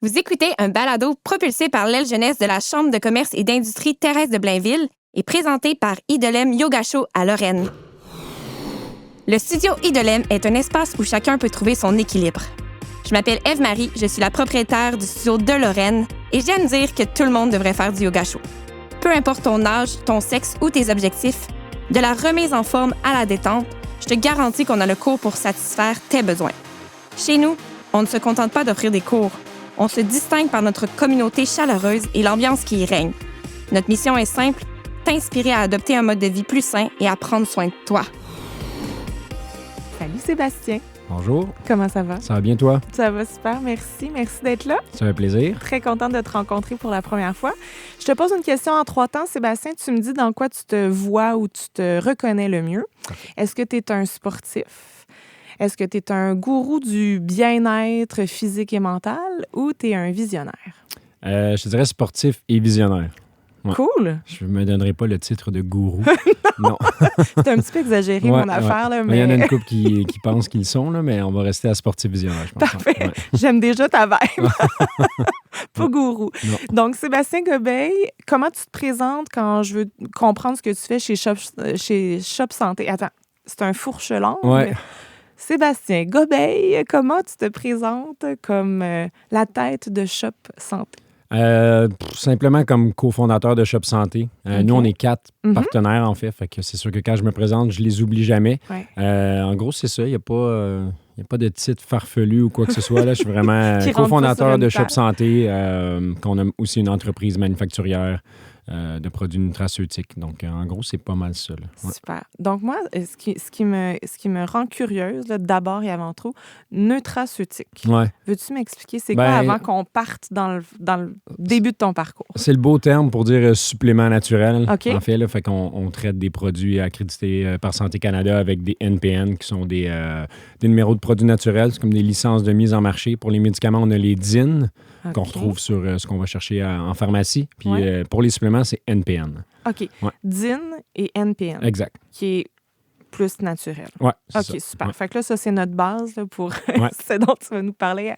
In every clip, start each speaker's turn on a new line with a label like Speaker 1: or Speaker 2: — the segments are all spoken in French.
Speaker 1: Vous écoutez un balado propulsé par l'aile jeunesse de la Chambre de commerce et d'industrie Thérèse de Blainville et présenté par Idolem Yoga Show à Lorraine. Le studio Idolem est un espace où chacun peut trouver son équilibre. Je m'appelle Ève-Marie, je suis la propriétaire du studio de Lorraine et j'aime dire que tout le monde devrait faire du yoga show. Peu importe ton âge, ton sexe ou tes objectifs, de la remise en forme à la détente, je te garantis qu'on a le cours pour satisfaire tes besoins. Chez nous, on ne se contente pas d'offrir des cours. On se distingue par notre communauté chaleureuse et l'ambiance qui y règne. Notre mission est simple, t'inspirer à adopter un mode de vie plus sain et à prendre soin de toi.
Speaker 2: Salut Sébastien.
Speaker 3: Bonjour.
Speaker 2: Comment ça va?
Speaker 3: Ça va bien, toi?
Speaker 2: Ça va super, merci. Merci d'être là.
Speaker 3: Ça fait plaisir.
Speaker 2: Très contente de te rencontrer pour la première fois. Je te pose une question en 3 temps, Sébastien. Tu me dis dans quoi tu te vois ou tu te reconnais le mieux. Est-ce que tu es un sportif? Est-ce que tu es un gourou du bien-être physique et mental ou tu es un visionnaire?
Speaker 3: Je te dirais sportif et visionnaire. Ouais.
Speaker 2: Cool!
Speaker 3: Je ne me donnerai pas le titre de gourou. Non.
Speaker 2: C'est un petit peu exagéré, mon affaire. Là, mais...
Speaker 3: Il y en a une couple qui pensent qu'ils le sont, là, mais on va rester à sportif visionnaire, je pense.
Speaker 2: Parfait.
Speaker 3: Ouais.
Speaker 2: J'aime déjà ta vibe. Pas gourou.
Speaker 3: Non.
Speaker 2: Donc, Sébastien Gobeil, comment tu te présentes quand je veux comprendre ce que tu fais chez Shop Santé? Attends, c'est un fourche-langue?
Speaker 3: Ouais.
Speaker 2: Sébastien Gobeil, comment tu te présentes comme la tête de Shop Santé?
Speaker 3: Simplement comme cofondateur de Shop Santé.
Speaker 2: Okay.
Speaker 3: Nous, on est 4 partenaires, en fait. Fait que c'est sûr que quand je me présente, je les oublie jamais.
Speaker 2: Ouais.
Speaker 3: En gros, c'est ça. Il n'y a pas de titre farfelu ou quoi que ce soit. Là. Je suis vraiment cofondateur de Shop Santé, qu'on a aussi une entreprise manufacturière de produits nutraceutiques. Donc, en gros, c'est pas mal ça. Ouais.
Speaker 2: Super. Donc, moi, ce qui me rend curieuse, là, d'abord et avant tout, nutraceutique.
Speaker 3: Ouais.
Speaker 2: Veux-tu m'expliquer c'est quoi avant qu'on parte dans le début de ton parcours? C'est
Speaker 3: le beau terme pour dire supplément naturel.
Speaker 2: Okay.
Speaker 3: En fait, là, fait qu'on traite des produits accrédités par Santé Canada avec des NPN, qui sont des numéros de produits naturels. C'est comme des licences de mise en marché. Pour les médicaments, on a les DIN, qu'on retrouve sur ce qu'on va chercher en pharmacie. Puis pour les suppléments, c'est NPN.
Speaker 2: OK.
Speaker 3: Ouais.
Speaker 2: DIN et NPN.
Speaker 3: Exact.
Speaker 2: Qui est plus naturel.
Speaker 3: Oui,
Speaker 2: OK,
Speaker 3: ça.
Speaker 2: super.
Speaker 3: Ouais.
Speaker 2: Fait que là, ça, c'est notre base là, pour ce dont tu vas nous parler.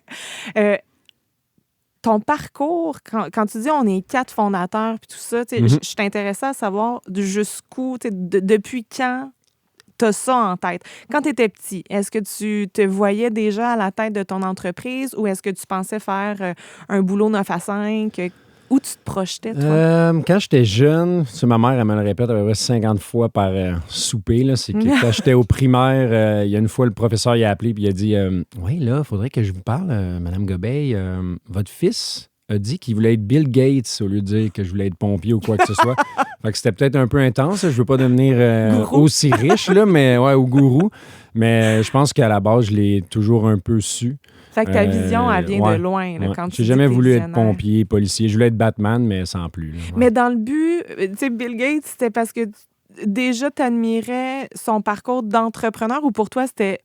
Speaker 2: Ton parcours, quand tu dis on est 4 fondateurs puis tout ça, je suis intéressée à savoir jusqu'où, depuis quand tu as ça en tête. Quand tu étais petit, est-ce que tu te voyais déjà à la tête de ton entreprise ou est-ce que tu pensais faire un boulot 9 à 5? Où tu te projetais, toi?
Speaker 3: Quand j'étais jeune, ma mère, elle me le répète à peu près 50 fois par souper, là, c'est que quand j'étais au primaire, il y a une fois, le professeur il a appelé et il a dit « Oui, là, il faudrait que je vous parle, Madame Gobeil. Votre fils a dit qu'il voulait être Bill Gates au lieu de dire que je voulais être pompier ou quoi que ce soit. » Fait que c'était peut-être un peu intense. Je veux pas devenir aussi riche, là, mais ou gourou. Mais je pense qu'à la base, je l'ai toujours un peu su.
Speaker 2: Fait que ta vision, elle vient de loin. Là, quand tu
Speaker 3: J'ai jamais voulu être pompier, policier. Je voulais être Batman, mais sans plus. Là. Ouais.
Speaker 2: Mais dans le but, tu sais, Bill Gates, c'était parce que déjà, tu admirais son parcours d'entrepreneur ou pour toi, c'était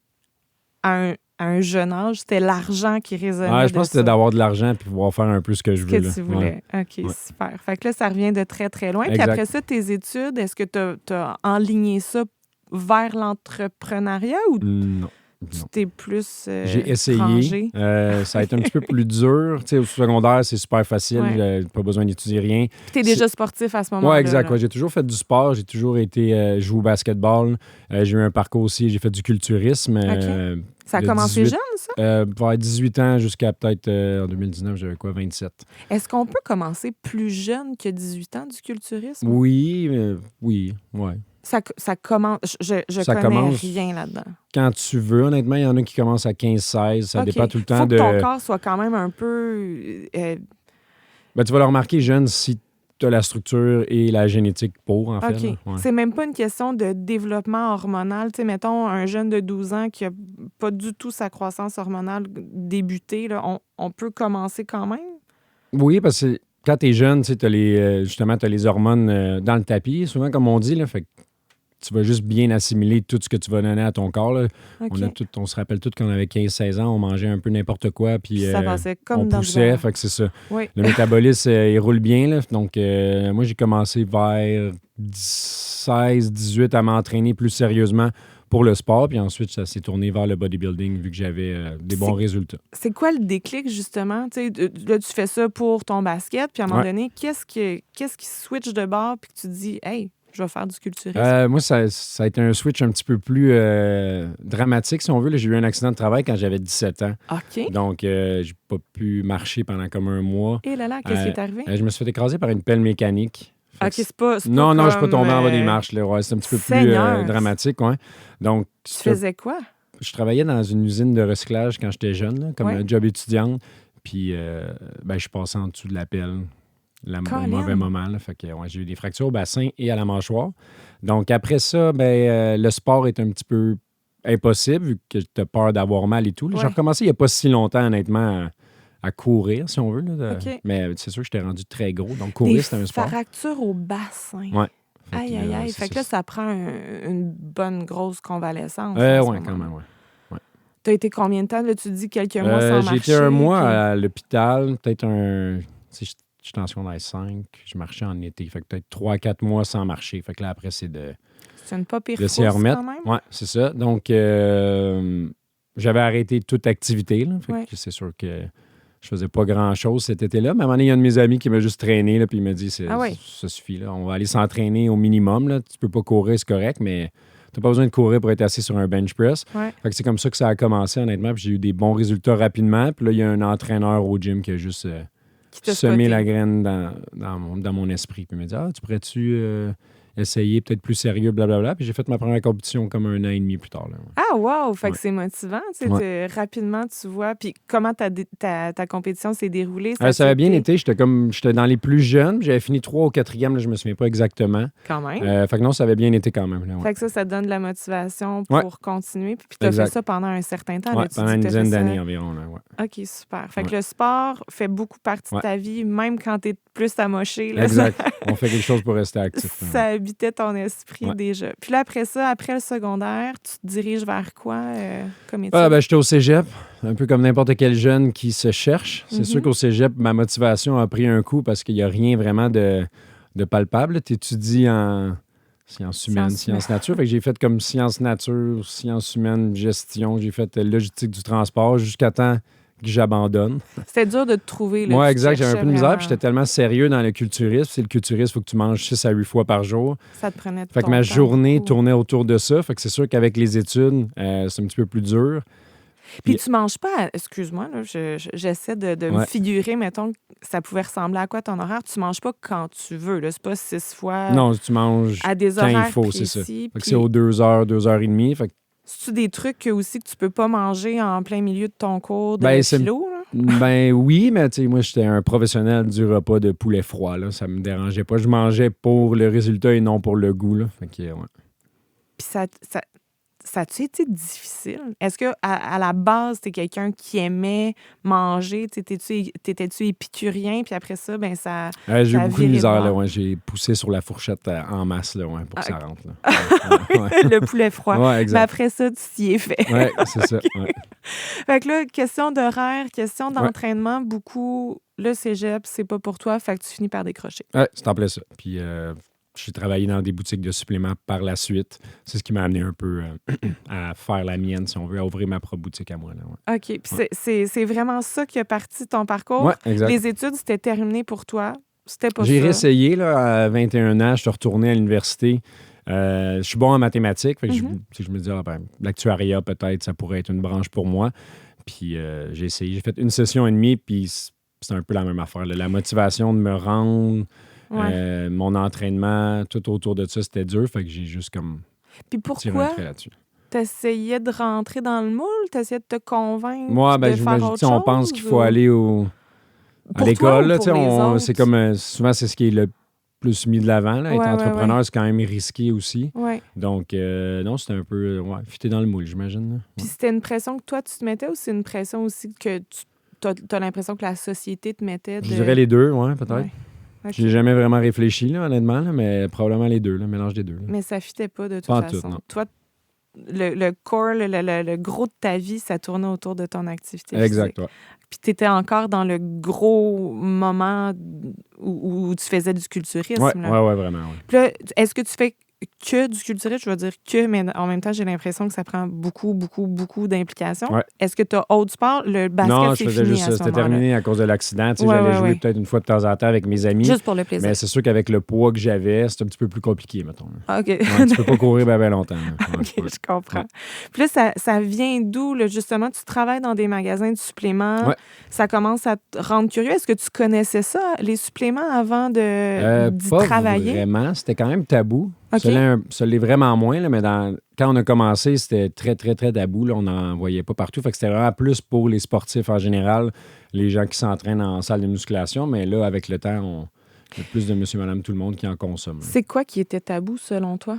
Speaker 2: à un jeune âge, c'était l'argent qui résonnait.
Speaker 3: Je pense que c'était d'avoir de l'argent et pouvoir faire un peu ce que je veux.
Speaker 2: Que tu voulais. OK, super. Fait que là, ça revient de très, très loin. Puis après ça, tes études, est-ce que tu as enligné ça vers l'entrepreneuriat ou...
Speaker 3: Non.
Speaker 2: Tu t'es plus
Speaker 3: j'ai essayé.
Speaker 2: rangé.
Speaker 3: Ça a été un petit peu plus dur. Tu sais, au secondaire, c'est super facile. Pas besoin d'étudier rien.
Speaker 2: Puis t'es déjà sportif à ce moment-là.
Speaker 3: Oui, exact. Ouais, j'ai toujours fait du sport. J'ai toujours été joué au basketball. J'ai eu un parcours aussi. J'ai fait du culturisme.
Speaker 2: Okay. Ça a commencé jeune, ça?
Speaker 3: Vers 18 ans jusqu'à peut-être en 2019, j'avais 27.
Speaker 2: Est-ce qu'on peut commencer plus jeune que 18 ans du culturisme?
Speaker 3: Oui, ouais.
Speaker 2: Ça commence... Je connais rien là-dedans.
Speaker 3: Quand tu veux, honnêtement, il y en a qui commencent à 15-16. Ça dépend tout le temps
Speaker 2: de... Faut que ton corps soit quand même un peu...
Speaker 3: tu vas le remarquer jeune si tu as la structure et la génétique pour, en fait.
Speaker 2: OK. C'est même pas une question de développement hormonal. Tu sais, mettons, un jeune de 12 ans qui a pas du tout sa croissance hormonale débutée, là, on peut commencer quand même?
Speaker 3: Oui, parce que quand tu es jeune, tu sais, justement, tu as les hormones dans le tapis, souvent, comme on dit, là, fait que tu vas juste bien assimiler tout ce que tu vas donner à ton corps. Là.
Speaker 2: Okay.
Speaker 3: On se rappelle tous quand on avait 15-16 ans, on mangeait un peu n'importe quoi, puis
Speaker 2: ça passait comme
Speaker 3: on
Speaker 2: dans
Speaker 3: poussait, fait que c'est ça.
Speaker 2: Oui.
Speaker 3: Le métabolisme, il roule bien. Là, donc, moi, j'ai commencé vers 16-18 à m'entraîner plus sérieusement pour le sport. Puis ensuite, ça s'est tourné vers le bodybuilding vu que j'avais des bons résultats.
Speaker 2: C'est quoi le déclic, justement? Tu sais, là, tu fais ça pour ton basket, puis à un moment donné, qu'est-ce qui switch de bord, puis que tu te dis, hey, je vais faire du culturisme?
Speaker 3: Moi, ça a été un switch un petit peu plus dramatique, si on veut. Là, j'ai eu un accident de travail quand j'avais 17 ans.
Speaker 2: OK.
Speaker 3: Donc, j'ai pas pu marcher pendant comme un mois.
Speaker 2: Et là, qu'est-ce qui est arrivé?
Speaker 3: Je me suis fait écraser par une pelle mécanique.
Speaker 2: OK, c'est pas
Speaker 3: Non,
Speaker 2: comme,
Speaker 3: je suis pas tombé en bas des marches. Là. Ouais, c'est un petit peu
Speaker 2: Seigneur.
Speaker 3: plus dramatique. Ouais. Donc,
Speaker 2: Tu faisais quoi?
Speaker 3: Je travaillais dans une usine de recyclage quand j'étais jeune, là, comme un job étudiant. Puis, je suis passé en dessous de la pelle. Au mauvais moment. Là. Fait que, j'ai eu des fractures au bassin et à la mâchoire. Donc, après ça, le sport est un petit peu impossible vu que tu as peur d'avoir mal et tout. J'ai recommencé il n'y a pas si longtemps, honnêtement, à courir, si on veut. Là,
Speaker 2: OK.
Speaker 3: Mais c'est sûr que j'étais rendu très gros. Donc, courir, c'était un sport.
Speaker 2: Des fractures au bassin.
Speaker 3: Oui.
Speaker 2: Aïe. Fait que là, ça prend une bonne grosse convalescence.
Speaker 3: Oui, quand même, oui.
Speaker 2: Tu as été combien de temps? Là, tu dis quelques mois sans marcher?
Speaker 3: J'ai été un mois à l'hôpital, peut-être j'étais en secondaire 5, je marchais en été. Fait que peut-être 3-4 mois sans marcher. Fait que là, après, c'est
Speaker 2: une pas pire
Speaker 3: s'y remettre.
Speaker 2: quand même?
Speaker 3: Oui, c'est ça. Donc, j'avais arrêté toute activité. Là. Fait que c'est sûr que je faisais pas grand-chose cet été-là. Mais à un moment donné, il y a un de mes amis qui m'a juste traîné, là, puis il m'a dit, ça suffit, là. On va aller s'entraîner au minimum. Là. Tu peux pas courir, c'est correct, mais tu n'as pas besoin de courir pour être assis sur un bench press.
Speaker 2: Ouais.
Speaker 3: Fait que c'est comme ça que ça a commencé, honnêtement. Puis j'ai eu des bons résultats rapidement. Puis là, il y a un entraîneur au gym qui a juste semé la graine dans mon esprit. Puis il m'a dit, tu pourrais-tu essayer peut-être plus sérieux, blablabla. Puis j'ai fait ma première compétition comme 1 an et demi plus tard. Là,
Speaker 2: Ah, wow! Fait que c'est motivant. Rapidement, tu vois. Puis comment ta compétition s'est déroulée?
Speaker 3: Ça avait bien été. J'étais dans les plus jeunes. J'avais fini 3 ou 4e. Là, je me souviens pas exactement.
Speaker 2: Quand même.
Speaker 3: Fait que non, ça avait bien été quand même. Là,
Speaker 2: Fait que ça te donne de la motivation pour continuer. Puis tu as fait ça pendant un certain temps.
Speaker 3: Oui, pendant une dizaine d'années environ. Là,
Speaker 2: OK, super. Fait que le sport fait beaucoup partie de ta vie, même quand tu es plus amoché. Là,
Speaker 3: exact. On fait quelque chose pour rester actif.
Speaker 2: Ça habitait ton esprit déjà. Puis là, après ça, après le secondaire, tu te diriges vers quoi comme étude?
Speaker 3: J'étais au cégep, un peu comme n'importe quel jeune qui se cherche. C'est sûr qu'au cégep, ma motivation a pris un coup parce qu'il n'y a rien vraiment de palpable. Tu étudies en sciences humaines, sciences nature. Fait que j'ai fait comme sciences nature, sciences humaines, gestion. J'ai fait logistique du transport jusqu'à temps que j'abandonne.
Speaker 2: C'était dur de te trouver.
Speaker 3: Moi, exact. J'avais un peu de misère. Puis j'étais tellement sérieux dans le culturisme. C'est le culturisme, il faut que tu manges 6 à 8 fois par jour.
Speaker 2: Ça te prenait de
Speaker 3: Fait que ma journée tournait autour de ça. Fait que c'est sûr qu'avec les études, c'est un petit peu plus dur.
Speaker 2: Puis tu manges pas, excuse-moi, là, j'essaie de me figurer, mettons, ça pouvait ressembler à quoi ton horaire. Tu manges pas quand tu veux, là. C'est pas 6 fois.
Speaker 3: Non, tu manges
Speaker 2: à des
Speaker 3: quand
Speaker 2: horaires
Speaker 3: il faut,
Speaker 2: précis,
Speaker 3: c'est ça. Fait que
Speaker 2: puis...
Speaker 3: c'est aux 2 heures, 2h30. Fait que...
Speaker 2: C'est-tu des trucs aussi que tu peux pas manger en plein milieu de ton cours de philo, là?
Speaker 3: Oui, mais tu sais, moi, j'étais un professionnel du repas de poulet froid, là. Ça me dérangeait pas. Je mangeais pour le résultat et non pour le goût, là. Fait que,
Speaker 2: Puis ça a-tu été difficile? Est-ce que à la base, t'es quelqu'un qui aimait manger? T'étais-tu épicurien? Puis après ça, ça.
Speaker 3: J'ai eu beaucoup de misère, là. Ouais. J'ai poussé sur la fourchette en masse, là, pour que ça rentre. Là.
Speaker 2: Le poulet froid.
Speaker 3: Ouais, exact.
Speaker 2: Mais après ça, tu t'y es fait.
Speaker 3: Oui, c'est ça. Ouais.
Speaker 2: Fait que là, question d'horaire, question d'entraînement, beaucoup. Le cégep, c'est pas pour toi, fait que tu finis par décrocher.
Speaker 3: Oui, c'est en plein ça. Puis. J'ai travaillé dans des boutiques de suppléments par la suite. C'est ce qui m'a amené un peu à faire la mienne, si on veut, à ouvrir ma propre boutique à moi. Là,
Speaker 2: OK. Puis c'est vraiment ça qui a parti de ton parcours.
Speaker 3: Oui, exact.
Speaker 2: Les études, c'était terminé pour toi. C'était pas ça.
Speaker 3: J'ai réessayé là, à 21 ans. Je suis retourné à l'université. Je suis bon en mathématiques. Fait que je me dis, l'actuariat, peut-être, ça pourrait être une branche pour moi. Puis j'ai essayé. J'ai fait une session et demie, puis c'est un peu la même affaire. Là. La motivation de me rendre... mon entraînement, tout autour de ça, c'était dur. Fait que j'ai juste comme tiré un trait là-dessus.
Speaker 2: T'essayais de rentrer dans le moule? T'essayais de te convaincre
Speaker 3: Moi,
Speaker 2: de faire autre chose?
Speaker 3: On pense qu'il faut aller à l'école. Là, c'est comme souvent, c'est ce qui est le plus mis de l'avant. Là. Être entrepreneur, c'est quand même risqué aussi.
Speaker 2: Ouais.
Speaker 3: Donc, non, c'était un peu fitter dans le moule, j'imagine.
Speaker 2: Puis c'était une pression que toi, tu te mettais ou c'est une pression aussi que tu as l'impression que la société te mettait?
Speaker 3: Je dirais les deux, peut-être.
Speaker 2: Ouais. Okay.
Speaker 3: J'ai jamais vraiment réfléchi, là, honnêtement, là, mais probablement les deux, le mélange des deux. Là.
Speaker 2: Mais ça fitait pas de toute façon.
Speaker 3: Tout, non.
Speaker 2: Toi, le core, le gros de ta vie, ça tournait autour de ton activité
Speaker 3: exact,
Speaker 2: physique. Puis tu étais encore dans le gros moment où tu faisais du culturisme.
Speaker 3: Oui, vraiment. Ouais.
Speaker 2: Puis là, est-ce que tu fais que du culturisme, je vais dire que, mais en même temps, j'ai l'impression que ça prend beaucoup, beaucoup, beaucoup d'implications.
Speaker 3: Ouais.
Speaker 2: Est-ce que tu as autre sport? Le basket,
Speaker 3: Non, je
Speaker 2: c'est
Speaker 3: faisais
Speaker 2: fini
Speaker 3: juste
Speaker 2: à
Speaker 3: ça.
Speaker 2: ce
Speaker 3: C'était
Speaker 2: moment-là.
Speaker 3: terminé à cause de l'accident. Tu sais,
Speaker 2: Ouais,
Speaker 3: j'allais
Speaker 2: ouais,
Speaker 3: jouer
Speaker 2: ouais.
Speaker 3: peut-être une fois de temps en temps avec mes amis.
Speaker 2: Juste pour le plaisir.
Speaker 3: Mais c'est sûr qu'avec le poids que j'avais, c'est un petit peu plus compliqué, mettons.
Speaker 2: Ah, OK.
Speaker 3: Ouais, tu peux pas courir bien longtemps. Ouais,
Speaker 2: OK, je comprends. Puis là, ça vient d'où, là, justement? Tu travailles dans des magasins de suppléments.
Speaker 3: Ouais.
Speaker 2: Ça commence à te rendre curieux. Est-ce que tu connaissais ça, les suppléments, avant d'y
Speaker 3: pas
Speaker 2: travailler?
Speaker 3: vraiment. C'était quand même tabou.
Speaker 2: OK.
Speaker 3: Ça l'est vraiment moins, là, mais quand on a commencé, c'était très, très, très tabou. Là, on n'en voyait pas partout. Fait que c'était vraiment plus pour les sportifs en général, les gens qui s'entraînent en salle de musculation. Mais là, avec le temps, il y a plus de monsieur, madame, tout le monde qui en consomme. Là.
Speaker 2: C'est quoi qui était tabou, selon toi?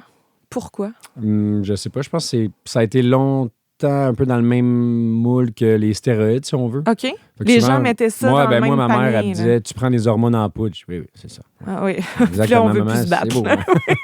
Speaker 2: Pourquoi?
Speaker 3: Je sais pas. Je pense que ça a été longtemps un peu dans le même moule que les stéroïdes, si on veut.
Speaker 2: OK.
Speaker 3: Fait que
Speaker 2: Les
Speaker 3: souvent,
Speaker 2: gens mettaient ça dans le même
Speaker 3: ma
Speaker 2: panier,
Speaker 3: mère, elle me
Speaker 2: là.
Speaker 3: disait, tu prends des hormones en poudre. Oui, c'est ça.
Speaker 2: Ah oui.
Speaker 3: Exactement.
Speaker 2: Puis là, on veut
Speaker 3: maman,
Speaker 2: plus se battre.
Speaker 3: C'est beau.
Speaker 2: là.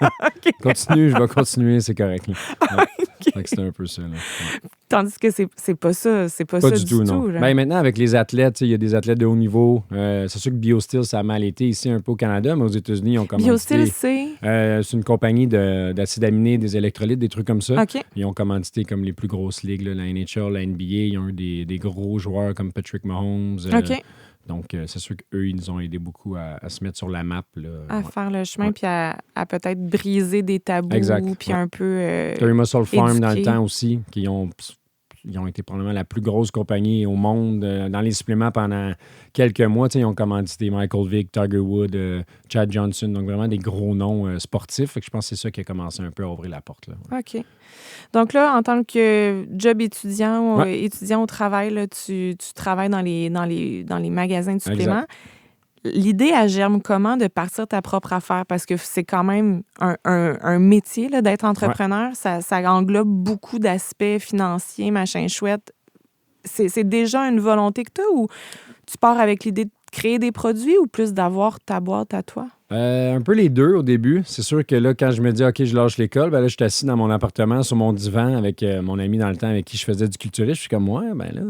Speaker 3: Hein?
Speaker 2: OK.
Speaker 3: Continue, je vais continuer, c'est correct. là. Ouais. Fait que c'était un peu ça. Là. Ouais.
Speaker 2: Tandis que c'est pas ça. C'est pas
Speaker 3: Pas
Speaker 2: ça
Speaker 3: du tout, non.
Speaker 2: là.
Speaker 3: Ben, maintenant, avec les athlètes, il y a des athlètes de haut niveau. C'est sûr que BioSteel, ça a mal été ici un peu au Canada, mais aux États-Unis, ils ont commandité.
Speaker 2: BioSteel, c'est...
Speaker 3: C'est une compagnie d'acides aminés, des électrolytes, des trucs comme ça.
Speaker 2: OK.
Speaker 3: Ils ont commandité comme les plus grosses ligues, là, la NHL, la NBA. Ils ont eu des gros joueurs comme Patrick Mahomes.
Speaker 2: OK.
Speaker 3: Donc, c'est sûr qu'eux, ils nous ont aidé beaucoup à se mettre sur la map. Là.
Speaker 2: À faire le chemin,
Speaker 3: Ouais.
Speaker 2: puis à peut-être briser des tabous,
Speaker 3: Exact.
Speaker 2: puis
Speaker 3: Ouais.
Speaker 2: un peu...
Speaker 3: Terry Muscle Farm dans le
Speaker 2: éduquer.
Speaker 3: temps aussi, ils ont été probablement la plus grosse compagnie au monde dans les suppléments pendant quelques mois. Ils ont commandité Michael Vick, Tiger Woods, Chad Johnson, donc vraiment des gros noms sportifs. Fait que je pense que c'est ça qui a commencé un peu à ouvrir la porte. Là. Ouais.
Speaker 2: OK. Donc là, en tant que job étudiant,
Speaker 3: Ouais.
Speaker 2: étudiant au travail, là, tu travailles dans les magasins de suppléments.
Speaker 3: Exact.
Speaker 2: L'idée, elle germe comment de partir ta propre affaire? Parce que c'est quand même un métier là, d'être entrepreneur. Ça englobe beaucoup d'aspects financiers, machin chouette. C'est déjà une volonté que tu as ou tu pars avec l'idée de créer des produits ou plus d'avoir ta boîte à toi?
Speaker 3: Un peu les deux au début. C'est sûr que là, quand je me dis, OK, je lâche l'école, ben là, je suis assis dans mon appartement sur mon divan avec mon ami dans le temps avec qui je faisais du culturisme. Je suis comme, ouais, ben là...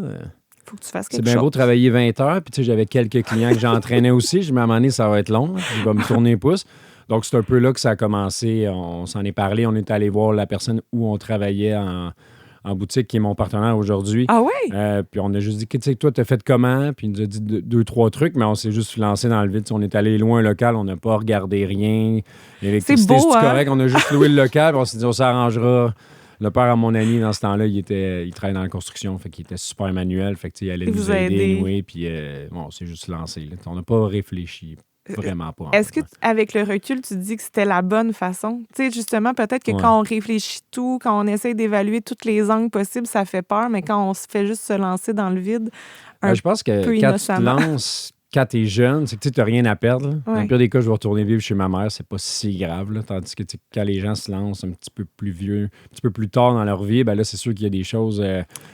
Speaker 2: Faut que tu fasses
Speaker 3: C'est
Speaker 2: quelque
Speaker 3: bien
Speaker 2: chose.
Speaker 3: beau travailler 20 heures, puis tu sais, j'avais quelques clients que j'entraînais aussi. Je me dis, à un moment donné, ça va être long, là, puis je vais me tourner les pouces. Donc, c'est un peu là que ça a commencé. On s'en est parlé. On est allé voir la personne où on travaillait en boutique, qui est mon partenaire aujourd'hui.
Speaker 2: Ah ouais?
Speaker 3: Puis on a juste dit, tu sais, toi, t'as fait comment? Puis il nous a dit deux, trois trucs, mais on s'est juste lancé dans le vide. Tu sais, on est allé loin local, on n'a pas regardé rien. L'électricité,
Speaker 2: C'est beau,
Speaker 3: c'est
Speaker 2: hein?
Speaker 3: correct. On a juste loué le local, puis on s'est dit, on s'arrangera. Le père à mon ami, dans ce temps-là, il travaillait dans la construction, fait qu'il était super manuel, fait que, tu sais, il allait
Speaker 2: Il
Speaker 3: nous
Speaker 2: vous a
Speaker 3: aider,
Speaker 2: aidé.
Speaker 3: anyway, puis bon, on s'est juste lancé. Là. On n'a pas réfléchi, vraiment pas.
Speaker 2: Est-ce que, avec le recul, tu te dis que c'était la bonne façon? Tu sais, justement, peut-être que
Speaker 3: Ouais.
Speaker 2: quand on réfléchit tout, quand on essaie d'évaluer tous les angles possibles, ça fait peur, mais quand on se fait juste se lancer dans le vide,
Speaker 3: Je pense que
Speaker 2: peu
Speaker 3: quand tu te
Speaker 2: innocemment.
Speaker 3: lances, quand t'es jeune, c'est que tu n'as rien à perdre. Là. Dans
Speaker 2: Ouais.
Speaker 3: le pire des cas, je vais retourner vivre chez ma mère, c'est pas si grave. Là. Tandis que tu sais, quand les gens se lancent un petit peu plus vieux, un petit peu plus tard dans leur vie, ben là, c'est sûr qu'il y a des choses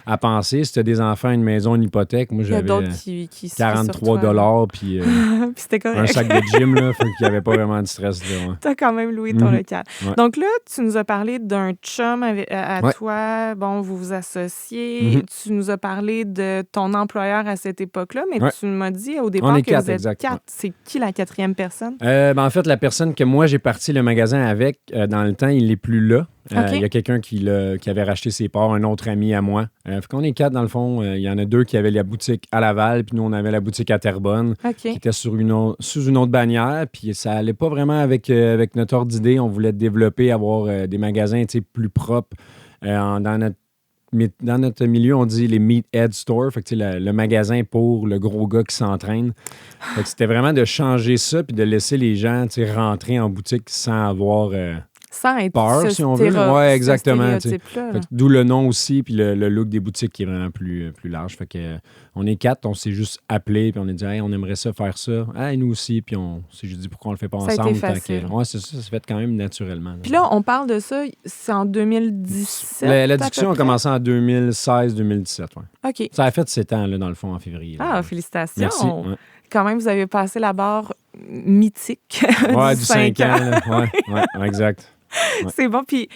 Speaker 3: à penser. Si tu as des enfants, une maison, une hypothèque, moi,
Speaker 2: il y a
Speaker 3: j'avais
Speaker 2: d'autres qui se fient sur
Speaker 3: 43
Speaker 2: toi.
Speaker 3: puis
Speaker 2: Puis c'était
Speaker 3: un
Speaker 2: correct.
Speaker 3: sac de gym, là, fait qu'il n'y avait pas vraiment de stress. Là, ouais.
Speaker 2: Tu as quand même loué ton
Speaker 3: Mhm.
Speaker 2: local.
Speaker 3: Ouais.
Speaker 2: Donc là, tu nous as parlé d'un chum à
Speaker 3: Ouais.
Speaker 2: toi. Bon, vous vous associez.
Speaker 3: Mhm.
Speaker 2: Tu nous as parlé de ton employeur à cette époque-là, mais
Speaker 3: Ouais.
Speaker 2: tu m'as dit au départ
Speaker 3: On est
Speaker 2: que
Speaker 3: quatre,
Speaker 2: vous êtes
Speaker 3: exact,
Speaker 2: quatre. C'est qui la quatrième personne?
Speaker 3: En fait, la personne que moi, j'ai parti le magasin avec, dans le temps, il n'est plus là.
Speaker 2: OK.
Speaker 3: Il y a quelqu'un qui avait racheté ses parts, un autre ami à moi. Fait qu'on est quatre, dans le fond. Il y en a deux qui avaient la boutique à Laval, puis nous, on avait la boutique à Terrebonne, qui
Speaker 2: OK.
Speaker 3: était sous une autre bannière. Puis ça allait pas vraiment avec notre ordre d'idée. On voulait développer, avoir des magasins plus propres. Dans notre milieu, on dit les meathead stores, fait que, tu sais, le magasin pour le gros gars qui s'entraîne. Fait que c'était vraiment de changer ça puis de laisser les gens, tu sais, rentrer en boutique sans avoir
Speaker 2: Sans être
Speaker 3: peur,
Speaker 2: ce
Speaker 3: si on veut. Ouais, exactement. Tu sais.
Speaker 2: stéréotype-là,
Speaker 3: Fait que d'où le nom aussi, puis le look des boutiques qui est vraiment plus large. Fait que on est quatre, on s'est juste appelé, puis on a dit, hey, on aimerait ça faire ça. Hey, nous aussi, puis on s'est juste dit pourquoi on le fait pas
Speaker 2: Ça a été
Speaker 3: ensemble.
Speaker 2: facile.
Speaker 3: Ouais, c'est ça, ça s'est fait quand même naturellement.
Speaker 2: Puis là, on parle de ça, c'est en 2017.
Speaker 3: La
Speaker 2: à
Speaker 3: discussion
Speaker 2: peu
Speaker 3: a
Speaker 2: près?
Speaker 3: commencé en 2016-2017. Ouais.
Speaker 2: OK.
Speaker 3: Ça a fait 7 ans, là, dans le fond, en février. là.
Speaker 2: Ah, félicitations.
Speaker 3: Merci. Ouais.
Speaker 2: Quand même, vous avez passé la barre mythique
Speaker 3: Ouais,
Speaker 2: du
Speaker 3: du
Speaker 2: 5
Speaker 3: 5 ans.
Speaker 2: ans.
Speaker 3: là. Ouais, exact. Ouais.
Speaker 2: C'est bon. Puis,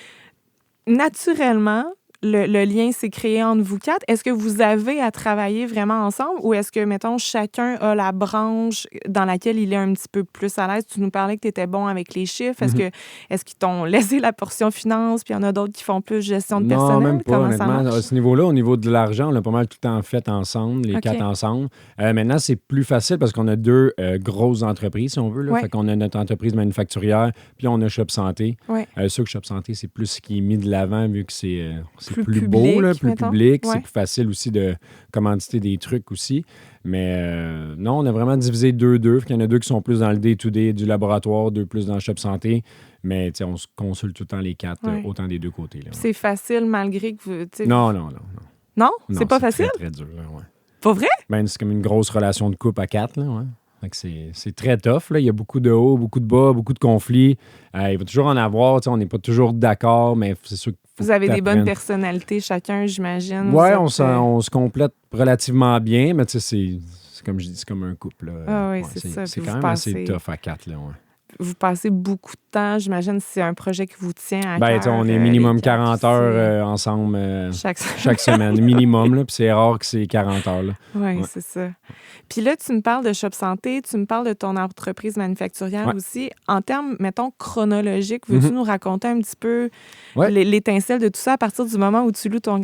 Speaker 2: naturellement, le lien s'est créé entre vous quatre. Est-ce que vous avez à travailler vraiment ensemble ou est-ce que, mettons, chacun a la branche dans laquelle il est un petit peu plus à l'aise? Tu nous parlais que tu étais bon avec les chiffres. Est-ce qu'ils t'ont laissé la portion finance puis il y en a d'autres qui font plus gestion de personnel?
Speaker 3: Non, même pas,
Speaker 2: Comment ça
Speaker 3: honnêtement.
Speaker 2: marche?
Speaker 3: À ce niveau-là, au niveau de l'argent, on l'a pas mal tout le temps fait ensemble, les
Speaker 2: OK.
Speaker 3: 4 ensemble. Maintenant, c'est plus facile parce qu'on a 2 grosses entreprises, si on veut. Là.
Speaker 2: Ouais.
Speaker 3: Fait qu'on a notre entreprise manufacturière, puis on a Shop Santé.
Speaker 2: Ouais.
Speaker 3: Sûr que Shop Santé, c'est plus ce qui est mis de l'avant vu que c'est
Speaker 2: Plus
Speaker 3: plus beau,
Speaker 2: public,
Speaker 3: là, plus
Speaker 2: mettons.
Speaker 3: public.
Speaker 2: Ouais.
Speaker 3: C'est plus facile aussi de commanditer des trucs aussi. Mais non, on a vraiment divisé 2-2. Fait qu'il y en a 2 qui sont plus dans le day-to-day du laboratoire, 2 plus dans le Shop Santé. Mais on se consulte tout le temps les 4,
Speaker 2: Ouais.
Speaker 3: autant des 2 côtés. Là, ouais.
Speaker 2: C'est facile malgré que vous... tu sais,
Speaker 3: Non.
Speaker 2: Non?
Speaker 3: Non,
Speaker 2: C'est pas facile?
Speaker 3: Très, très dur. Là, ouais.
Speaker 2: Pas vrai?
Speaker 3: Ben, c'est comme une grosse relation de couple à 4. Là, ouais. Fait que c'est très tough. Là. Il y a beaucoup de hauts, beaucoup de bas, beaucoup de conflits. Il va toujours en avoir. On n'est pas toujours d'accord, mais c'est sûr que
Speaker 2: Vous avez des bonnes personnalités chacun, j'imagine.
Speaker 3: Oui,
Speaker 2: Vous êtes,
Speaker 3: on se complète relativement bien, mais c'est comme je dis, c'est comme un couple. Là.
Speaker 2: Ah oui, c'est ça.
Speaker 3: C'est
Speaker 2: Puis
Speaker 3: quand
Speaker 2: vous
Speaker 3: même assez
Speaker 2: passez-
Speaker 3: tough à 4. Là, ouais.
Speaker 2: Vous passez beaucoup de temps, j'imagine, si c'est un projet qui vous tient à
Speaker 3: Ben,
Speaker 2: cœur.
Speaker 3: on est
Speaker 2: les
Speaker 3: minimum
Speaker 2: quatre
Speaker 3: 40
Speaker 2: aussi.
Speaker 3: heures ensemble
Speaker 2: Chaque
Speaker 3: chaque semaine, minimum. Là, puis c'est rare que c'est 40 heures. Là.
Speaker 2: Oui,
Speaker 3: Ouais.
Speaker 2: c'est ça. Puis là, tu me parles de Shop Santé, tu me parles de ton entreprise manufacturière
Speaker 3: Ouais.
Speaker 2: aussi. En termes, mettons, chronologiques, veux-tu nous raconter un petit peu
Speaker 3: Ouais.
Speaker 2: l'étincelle de tout ça à partir du moment où tu loues ton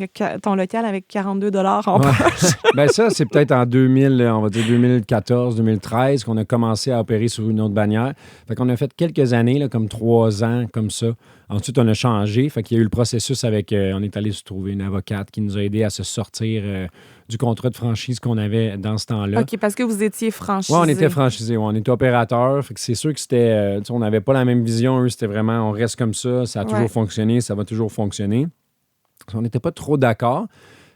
Speaker 2: local avec 42 $ en
Speaker 3: Ouais.
Speaker 2: poche?
Speaker 3: Ben ça, c'est peut-être en 2014, 2013 qu'on a commencé à opérer sur une autre bannière. Fait qu'on a fait quelques années, là, comme 3 ans, comme ça. Ensuite, on a changé. Fait qu'il y a eu le processus avec... on est allé se trouver une avocate qui nous a aidé à se sortir du contrat de franchise qu'on avait dans ce temps-là.
Speaker 2: OK, parce que vous étiez franchisé.
Speaker 3: Oui, on était franchisé, on était opérateur. Fait que c'est sûr que c'était... on n'avait pas la même vision. Eux, c'était vraiment, on reste comme ça, ça a toujours
Speaker 2: Ouais.
Speaker 3: fonctionné, ça va toujours fonctionner. On n'était pas trop d'accord.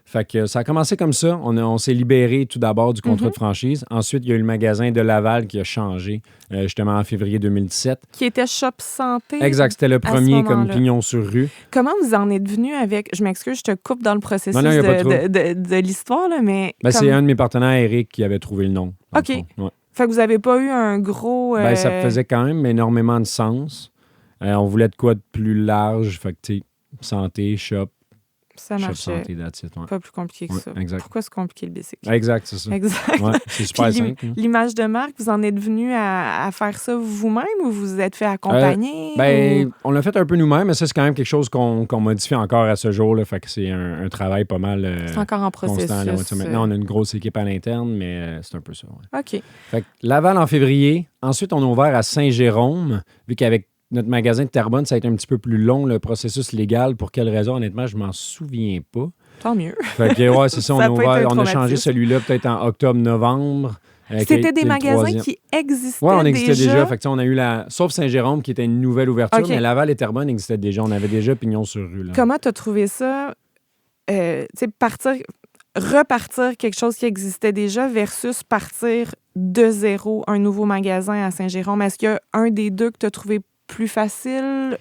Speaker 3: Fait que ça a commencé comme ça. On s'est libéré tout d'abord du contrat de franchise. Ensuite, il y a eu le magasin de Laval qui a changé, justement en février 2017.
Speaker 2: Qui était Shop Santé.
Speaker 3: Exact, c'était le
Speaker 2: à ce
Speaker 3: premier comme
Speaker 2: moment-là.
Speaker 3: pignon sur rue.
Speaker 2: Comment vous en êtes venu avec... Je m'excuse, je te coupe dans le processus
Speaker 3: Non, y a pas trop.
Speaker 2: de l'histoire, là, mais...
Speaker 3: Ben, c'est un de mes partenaires, Eric, qui avait trouvé le nom. dans le
Speaker 2: OK.
Speaker 3: fond. Ouais.
Speaker 2: Fait que vous n'avez pas eu un gros...
Speaker 3: Ben, ça faisait quand même énormément de sens. On voulait de quoi de plus large. Fait que, tu sais, santé, shop,
Speaker 2: Ça
Speaker 3: shop
Speaker 2: marchait.
Speaker 3: santé, that's it, ouais.
Speaker 2: Pas plus compliqué que
Speaker 3: Ouais,
Speaker 2: ça.
Speaker 3: exact.
Speaker 2: Pourquoi c'est compliqué le basic?
Speaker 3: Exact, c'est ça.
Speaker 2: Exact.
Speaker 3: Ouais, c'est super
Speaker 2: Puis
Speaker 3: simple. hein.
Speaker 2: l'image de marque, vous en êtes venu à faire ça vous-même ou vous vous êtes fait accompagner?
Speaker 3: Ben,
Speaker 2: ou-
Speaker 3: on l'a fait un peu nous-mêmes, mais ça, c'est quand même quelque chose qu'on modifie encore à ce jour. Là, fait que c'est un travail pas mal
Speaker 2: C'est encore en processus.
Speaker 3: constant. Là, ouais. Tu sais, maintenant, on a une grosse équipe à l'interne, mais c'est un peu ça. Ouais.
Speaker 2: OK.
Speaker 3: Fait que Laval en février. Ensuite, on a ouvert à Saint-Jérôme, vu qu'avec notre magasin de Terrebonne, ça a été un petit peu plus long, le processus légal. Pour quelle raison, honnêtement, je m'en souviens pas.
Speaker 2: Tant mieux.
Speaker 3: Fait que, ouais, c'est ça,
Speaker 2: Ça
Speaker 3: on
Speaker 2: peut être un
Speaker 3: a changé
Speaker 2: traumatisme.
Speaker 3: celui-là peut-être en octobre-novembre.
Speaker 2: C'était des magasins qui existaient
Speaker 3: Oui, on existait déjà.
Speaker 2: déjà.
Speaker 3: Fait que, on a eu Sauf Saint-Jérôme, qui était une nouvelle ouverture,
Speaker 2: OK.
Speaker 3: mais Laval et Terrebonne existaient déjà. On avait déjà pignon sur rue. Là.
Speaker 2: Comment tu as trouvé ça? Tu sais, repartir quelque chose qui existait déjà versus partir de zéro un nouveau magasin à Saint-Jérôme. Est-ce qu'il y a un des deux que tu as trouvé plus facile?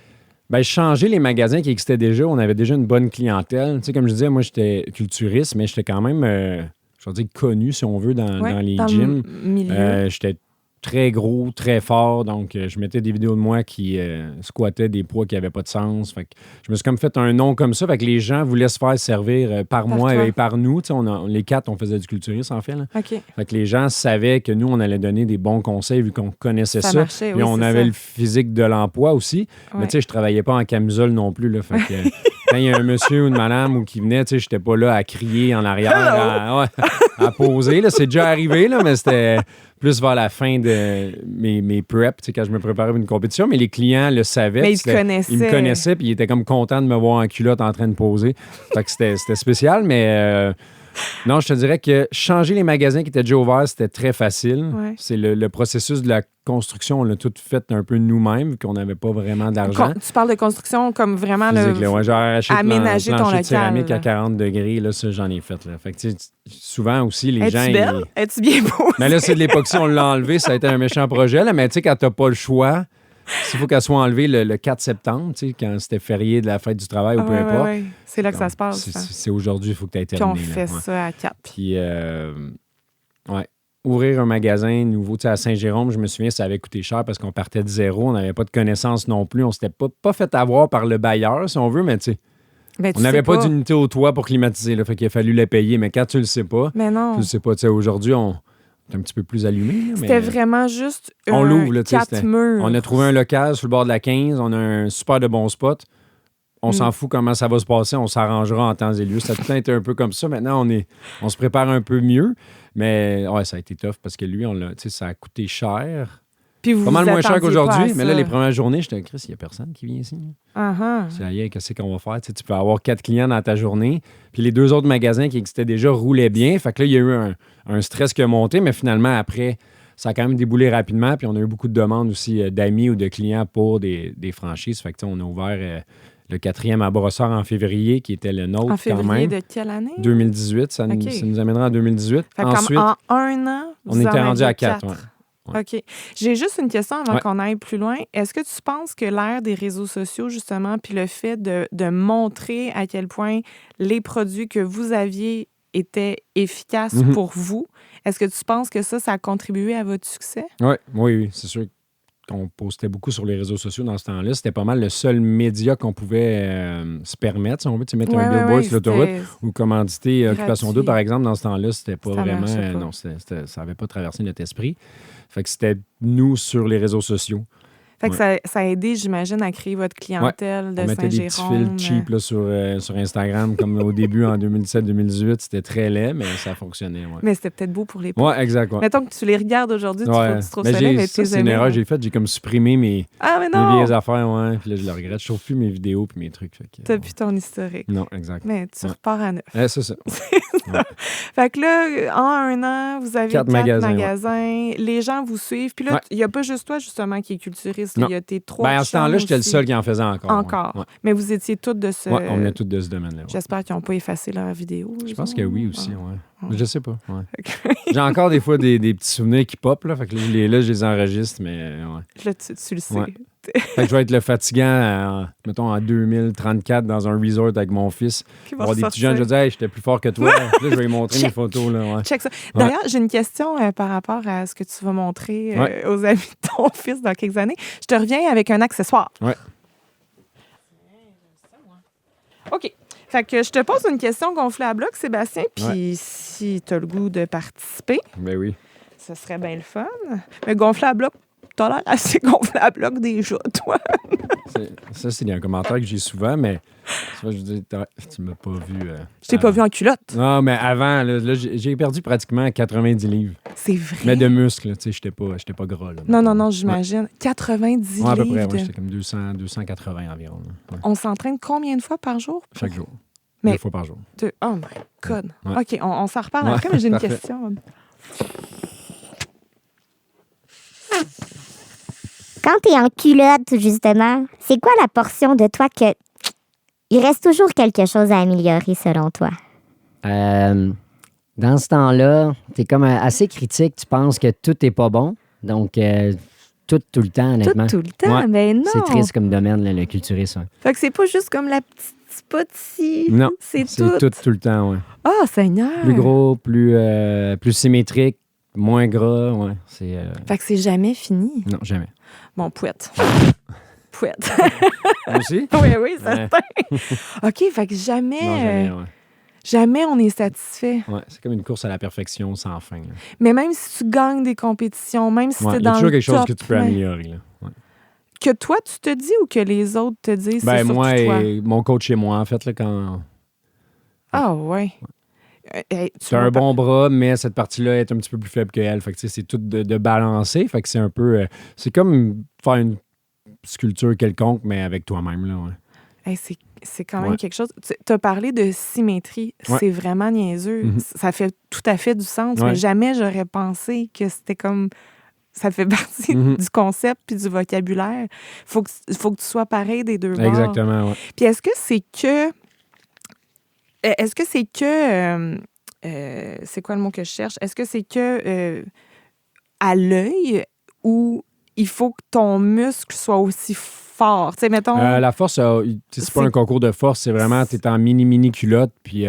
Speaker 3: Ben, changer les magasins qui existaient déjà, on avait déjà une bonne clientèle. Tu sais, comme je disais, moi, j'étais culturiste, mais j'étais quand même, je vais dire, connu, si on veut, dans les
Speaker 2: dans
Speaker 3: gyms.
Speaker 2: le milieu.
Speaker 3: J'étais très gros, très fort, donc je mettais des vidéos de moi qui squattaient des poids qui n'avaient pas de sens. Fait que je me suis comme fait un nom comme ça, fait que les gens voulaient se faire servir par moi
Speaker 2: toi.
Speaker 3: et par nous. Tu sais, les 4, on faisait du culturisme, en fait. Là.
Speaker 2: OK.
Speaker 3: Fait que les gens savaient que nous, on allait donner des bons conseils vu qu'on connaissait ça.
Speaker 2: marchait,
Speaker 3: Et
Speaker 2: oui,
Speaker 3: on
Speaker 2: c'est
Speaker 3: avait
Speaker 2: ça.
Speaker 3: le physique de l'emploi aussi.
Speaker 2: Ouais.
Speaker 3: Mais tu sais, je travaillais pas en camisole non plus. Là, fait que quand il y a un monsieur ou une madame ou qui venait, tu sais, j'étais pas là à crier en arrière, à poser. Là. C'est déjà arrivé, là, mais c'était plus vers la fin de mes preps, tu sais, quand je me préparais pour une compétition. Mais les clients le savaient.
Speaker 2: Mais ils
Speaker 3: C'était-
Speaker 2: te connaissaient.
Speaker 3: Ils me connaissaient, puis ils étaient comme contents de me voir en culotte en train de poser. Fait que c'était spécial, mais... non, je te dirais que changer les magasins qui étaient déjà ouverts, c'était très facile.
Speaker 2: Ouais.
Speaker 3: C'est le processus de la construction, on l'a tout fait un peu nous-mêmes, vu qu'on n'avait pas vraiment d'argent.
Speaker 2: Tu parles de construction comme vraiment le...
Speaker 3: Physique, là. Ouais, j'ai arraché
Speaker 2: aménager
Speaker 3: le
Speaker 2: ton
Speaker 3: plancher de
Speaker 2: local,
Speaker 3: céramique
Speaker 2: là.
Speaker 3: à 40 degrés, là, ça, j'en ai fait. Là. Fait que, tu sais, souvent aussi, les gens...
Speaker 2: Es-tu belle? Es-tu bien beau?
Speaker 3: Mais là, c'est de l'époxy, on l'a enlevé, ça a été un méchant projet, là, mais tu sais, quand t'as pas le choix, s'il faut qu'elle soit enlevée le 4 septembre, tu sais, quand c'était férié de la fête du travail ou peu importe.
Speaker 2: Ouais. C'est là que ça se passe. hein.
Speaker 3: C'est aujourd'hui, il faut que tu aies
Speaker 2: Puis
Speaker 3: terminé.
Speaker 2: on
Speaker 3: là.
Speaker 2: fait
Speaker 3: Ouais.
Speaker 2: ça à 4.
Speaker 3: Puis, ouais, ouvrir un magasin nouveau, tu sais, à Saint-Jérôme, je me souviens, ça avait coûté cher parce qu'on partait de zéro, on n'avait pas de connaissances non plus, on s'était pas fait avoir par le bailleur, si on veut, mais tu sais,
Speaker 2: Ben, tu
Speaker 3: On n'avait
Speaker 2: sais
Speaker 3: pas d'unité au toit pour climatiser, là, fait qu'il a fallu les payer. Mais quand tu le sais pas,
Speaker 2: Mais non.
Speaker 3: tu le sais pas. Tu sais, aujourd'hui, on est un petit peu plus allumé. Là,
Speaker 2: C'était
Speaker 3: mais
Speaker 2: vraiment juste
Speaker 3: on l'ouvre, là, tu sais,
Speaker 2: 4
Speaker 3: c'était-
Speaker 2: murs.
Speaker 3: on a trouvé un local sur le bord de la 15. On a un super de bon spot. On s'en fout comment ça va se passer. On s'arrangera en temps et lieu. Ça a tout le temps été un peu comme ça. Maintenant, on se prépare un peu mieux. Mais ouais, ça a été tough parce que lui, ça a coûté cher.
Speaker 2: Puis vous
Speaker 3: Pas mal
Speaker 2: vous
Speaker 3: moins cher
Speaker 2: attendiez pas
Speaker 3: qu'aujourd'hui.
Speaker 2: à
Speaker 3: Mais là,
Speaker 2: ça.
Speaker 3: les premières journées, j'étais Chris, il n'y a personne qui vient ici.
Speaker 2: Uh-huh.
Speaker 3: C'est ailleurs, qu'est-ce qu'on va faire? Tu sais, tu peux avoir 4 clients dans ta journée. Puis les 2 autres magasins qui existaient déjà roulaient bien. Fait que là, il y a eu un stress qui a monté. Mais finalement, après, ça a quand même déboulé rapidement. Puis on a eu beaucoup de demandes aussi d'amis ou de clients pour des franchises. Fait que on a ouvert le 4e à Brossard en février, qui était le nôtre
Speaker 2: En février
Speaker 3: quand même.
Speaker 2: de quelle année?
Speaker 3: 2018. Ça
Speaker 2: OK.
Speaker 3: nous amènera en 2018.
Speaker 2: Fait
Speaker 3: Ensuite,
Speaker 2: comme en 1 an,
Speaker 3: on
Speaker 2: vous
Speaker 3: était
Speaker 2: en
Speaker 3: rendu à
Speaker 2: aviez
Speaker 3: 4.
Speaker 2: 4.
Speaker 3: Ouais. Ouais.
Speaker 2: OK. J'ai juste une question avant
Speaker 3: Ouais.
Speaker 2: qu'on aille plus loin. Est-ce que tu penses que l'ère des réseaux sociaux, justement, puis le fait de montrer à quel point les produits que vous aviez étaient efficaces
Speaker 3: Mhm.
Speaker 2: pour vous, est-ce que tu penses que ça a contribué à votre succès?
Speaker 3: Oui, c'est sûr qu'on postait beaucoup sur les réseaux sociaux dans ce temps-là. C'était pas mal le seul média qu'on pouvait se permettre, si on veut, tu sais, mettre un billboard sur l'autoroute ou commanditer Occupation
Speaker 2: gratuit.
Speaker 3: 2, par exemple, dans ce temps-là, c'était pas
Speaker 2: Ça
Speaker 3: vraiment...
Speaker 2: marchait pas.
Speaker 3: non, ça n'avait pas traversé notre esprit. Fait que c'était nous sur les réseaux sociaux.
Speaker 2: Fait que ça a aidé, j'imagine, à créer votre clientèle de
Speaker 3: On mettait des petits
Speaker 2: Saint-Jérôme.
Speaker 3: fils cheap là, sur Instagram, comme au début, en 2017-2018. C'était très laid, mais ça fonctionnait. Ouais,
Speaker 2: Mais c'était peut-être beau pour les
Speaker 3: ouais exact. Ouais.
Speaker 2: Mettons que tu les regardes aujourd'hui, tu trouves
Speaker 3: Mais
Speaker 2: ça laid, mais tu
Speaker 3: ça,
Speaker 2: les
Speaker 3: c'est une
Speaker 2: aimais,
Speaker 3: erreur que
Speaker 2: hein.
Speaker 3: j'ai faite. J'ai comme supprimé mes
Speaker 2: Ah, mais
Speaker 3: mes
Speaker 2: non!
Speaker 3: vieilles affaires, ouais. Puis là, je le regrette. Je trouve plus mes vidéos puis mes trucs. Fait que,
Speaker 2: T'as plus ton historique.
Speaker 3: Non, exact.
Speaker 2: Mais tu
Speaker 3: Ouais.
Speaker 2: repars à neuf.
Speaker 3: C'est ça.
Speaker 2: Fait que là, en 1 an, vous avez 4
Speaker 3: magasins,
Speaker 2: magasins. Les gens vous suivent. Puis là,
Speaker 3: Ouais.
Speaker 2: il n'y a pas juste toi, justement, qui est culturiste.
Speaker 3: Non.
Speaker 2: Il y a tes 3
Speaker 3: Ben, à ce temps-là, j'étais le seul qui en faisait encore.
Speaker 2: Encore.
Speaker 3: Ouais.
Speaker 2: Mais vous étiez toutes de ce...
Speaker 3: Ouais, on venait tous de ce domaine-là. Ouais.
Speaker 2: J'espère qu'ils n'ont pas effacé leurs vidéos.
Speaker 3: Je pense que oui aussi, ouais.
Speaker 2: Ouais.
Speaker 3: Je sais pas. Ouais.
Speaker 2: OK.
Speaker 3: J'ai encore des fois des petits souvenirs qui pop, là. Fait que là, je les enregistre, mais ouais.
Speaker 2: Là, tu le sais.
Speaker 3: Ouais. Fait que je vais être le fatigant, mettons, en 2034 dans un resort avec mon fils.
Speaker 2: Qui va
Speaker 3: Avoir des petits
Speaker 2: ressortir.
Speaker 3: jeunes, je vais dire, hey, j'étais plus fort que toi. Là, je vais lui montrer mes
Speaker 2: Check.
Speaker 3: photos, là. Ouais.
Speaker 2: Check ça. D'ailleurs, j'ai une question par rapport à ce que tu vas montrer aux amis de ton fils dans quelques années. Je te reviens avec un accessoire.
Speaker 3: Ouais.
Speaker 2: OK. Fait que je te pose une question gonflée à bloc, Sébastien, puis si tu as le goût de participer,
Speaker 3: Ben oui.
Speaker 2: ce serait bien le fun. Mais gonflé à bloc, t'as l'air assez gonflé à bloc déjà, toi.
Speaker 3: Ça, c'est un commentaire que j'ai souvent, mais tu vois, je veux dire, tu m'as pas vu.
Speaker 2: Je t'ai pas
Speaker 3: avant.
Speaker 2: vu en culotte.
Speaker 3: Non, mais avant, là, j'ai perdu pratiquement 90 livres.
Speaker 2: C'est vrai.
Speaker 3: Mais de muscles, là, tu sais, j'étais pas gras. Là,
Speaker 2: Non, j'imagine. 90
Speaker 3: Ouais, à peu
Speaker 2: livres.
Speaker 3: près, j'étais comme 280 environ. Là. Ouais.
Speaker 2: On s'entraîne combien de fois par jour?
Speaker 3: Chaque jour.
Speaker 2: Mais-
Speaker 3: 2 fois par jour.
Speaker 2: Oh my God.
Speaker 3: Ouais.
Speaker 2: OK, on s'en reparle
Speaker 3: Ouais,
Speaker 2: après, mais j'ai une
Speaker 3: parfait.
Speaker 2: question.
Speaker 4: Quand t'es en culotte, justement, c'est quoi la portion de toi que... Il reste toujours quelque chose à améliorer, selon toi?
Speaker 5: Dans ce temps-là, t'es comme assez critique. Tu penses que tout est pas bon. Donc, tout le temps, honnêtement.
Speaker 2: Tout le temps,
Speaker 5: Ouais.
Speaker 2: mais non.
Speaker 5: C'est triste comme domaine, là, le culturisme.
Speaker 2: Fait que c'est pas juste comme la petite spot ici.
Speaker 3: Non,
Speaker 2: c'est
Speaker 3: c'est tout le temps, ouais.
Speaker 2: Oh, Seigneur!
Speaker 3: Plus gros, plus symétrique, moins gras, ouais. C'est...
Speaker 2: Fait que c'est jamais fini.
Speaker 3: Non, jamais.
Speaker 2: Bon, pouette. Pouette.
Speaker 3: Moi aussi?
Speaker 2: oui, certain. OK, fait que jamais,
Speaker 3: Non, jamais, ouais.
Speaker 2: jamais on est satisfait.
Speaker 3: Ouais, c'est comme une course à la perfection sans fin. Là.
Speaker 2: Mais même si tu gagnes des compétitions, même si
Speaker 3: Ouais,
Speaker 2: t'es
Speaker 3: il y a
Speaker 2: dans
Speaker 3: toujours
Speaker 2: le
Speaker 3: quelque chose
Speaker 2: top,
Speaker 3: que tu peux
Speaker 2: mais-
Speaker 3: améliorer. Là. Ouais.
Speaker 2: Que toi, tu te dis ou que les autres te disent, c'est surtout
Speaker 3: Moi
Speaker 2: toi?
Speaker 3: et mon coach et moi, en fait, là, quand
Speaker 2: Ah, ouais. Hey,
Speaker 3: tu as un bon bras, mais cette partie-là est un petit peu plus faible qu'elle. Fait que, tu sais, c'est tout de balancer. Fait que c'est un peu... c'est comme faire une sculpture quelconque, mais avec toi-même. Là, ouais.
Speaker 2: Hey, c'est quand même
Speaker 3: Ouais.
Speaker 2: quelque chose. Tu as parlé de symétrie.
Speaker 3: Ouais.
Speaker 2: C'est vraiment niaiseux.
Speaker 3: Mhm.
Speaker 2: Ça fait tout à fait du sens,
Speaker 3: Ouais.
Speaker 2: mais jamais j'aurais pensé que c'était comme... Ça fait partie
Speaker 3: Mhm.
Speaker 2: du concept puis du vocabulaire. Faut que tu sois pareil des deux bords.
Speaker 3: Exactement, ouais.
Speaker 2: Puis est-ce que c'est que... c'est quoi le mot que je cherche? Est-ce que c'est que à l'œil ou il faut que ton muscle soit aussi fort? Tu sais, mettons...
Speaker 3: La force, c'est pas
Speaker 2: C'est-
Speaker 3: un concours de force, c'est vraiment, t'es en mini culotte, puis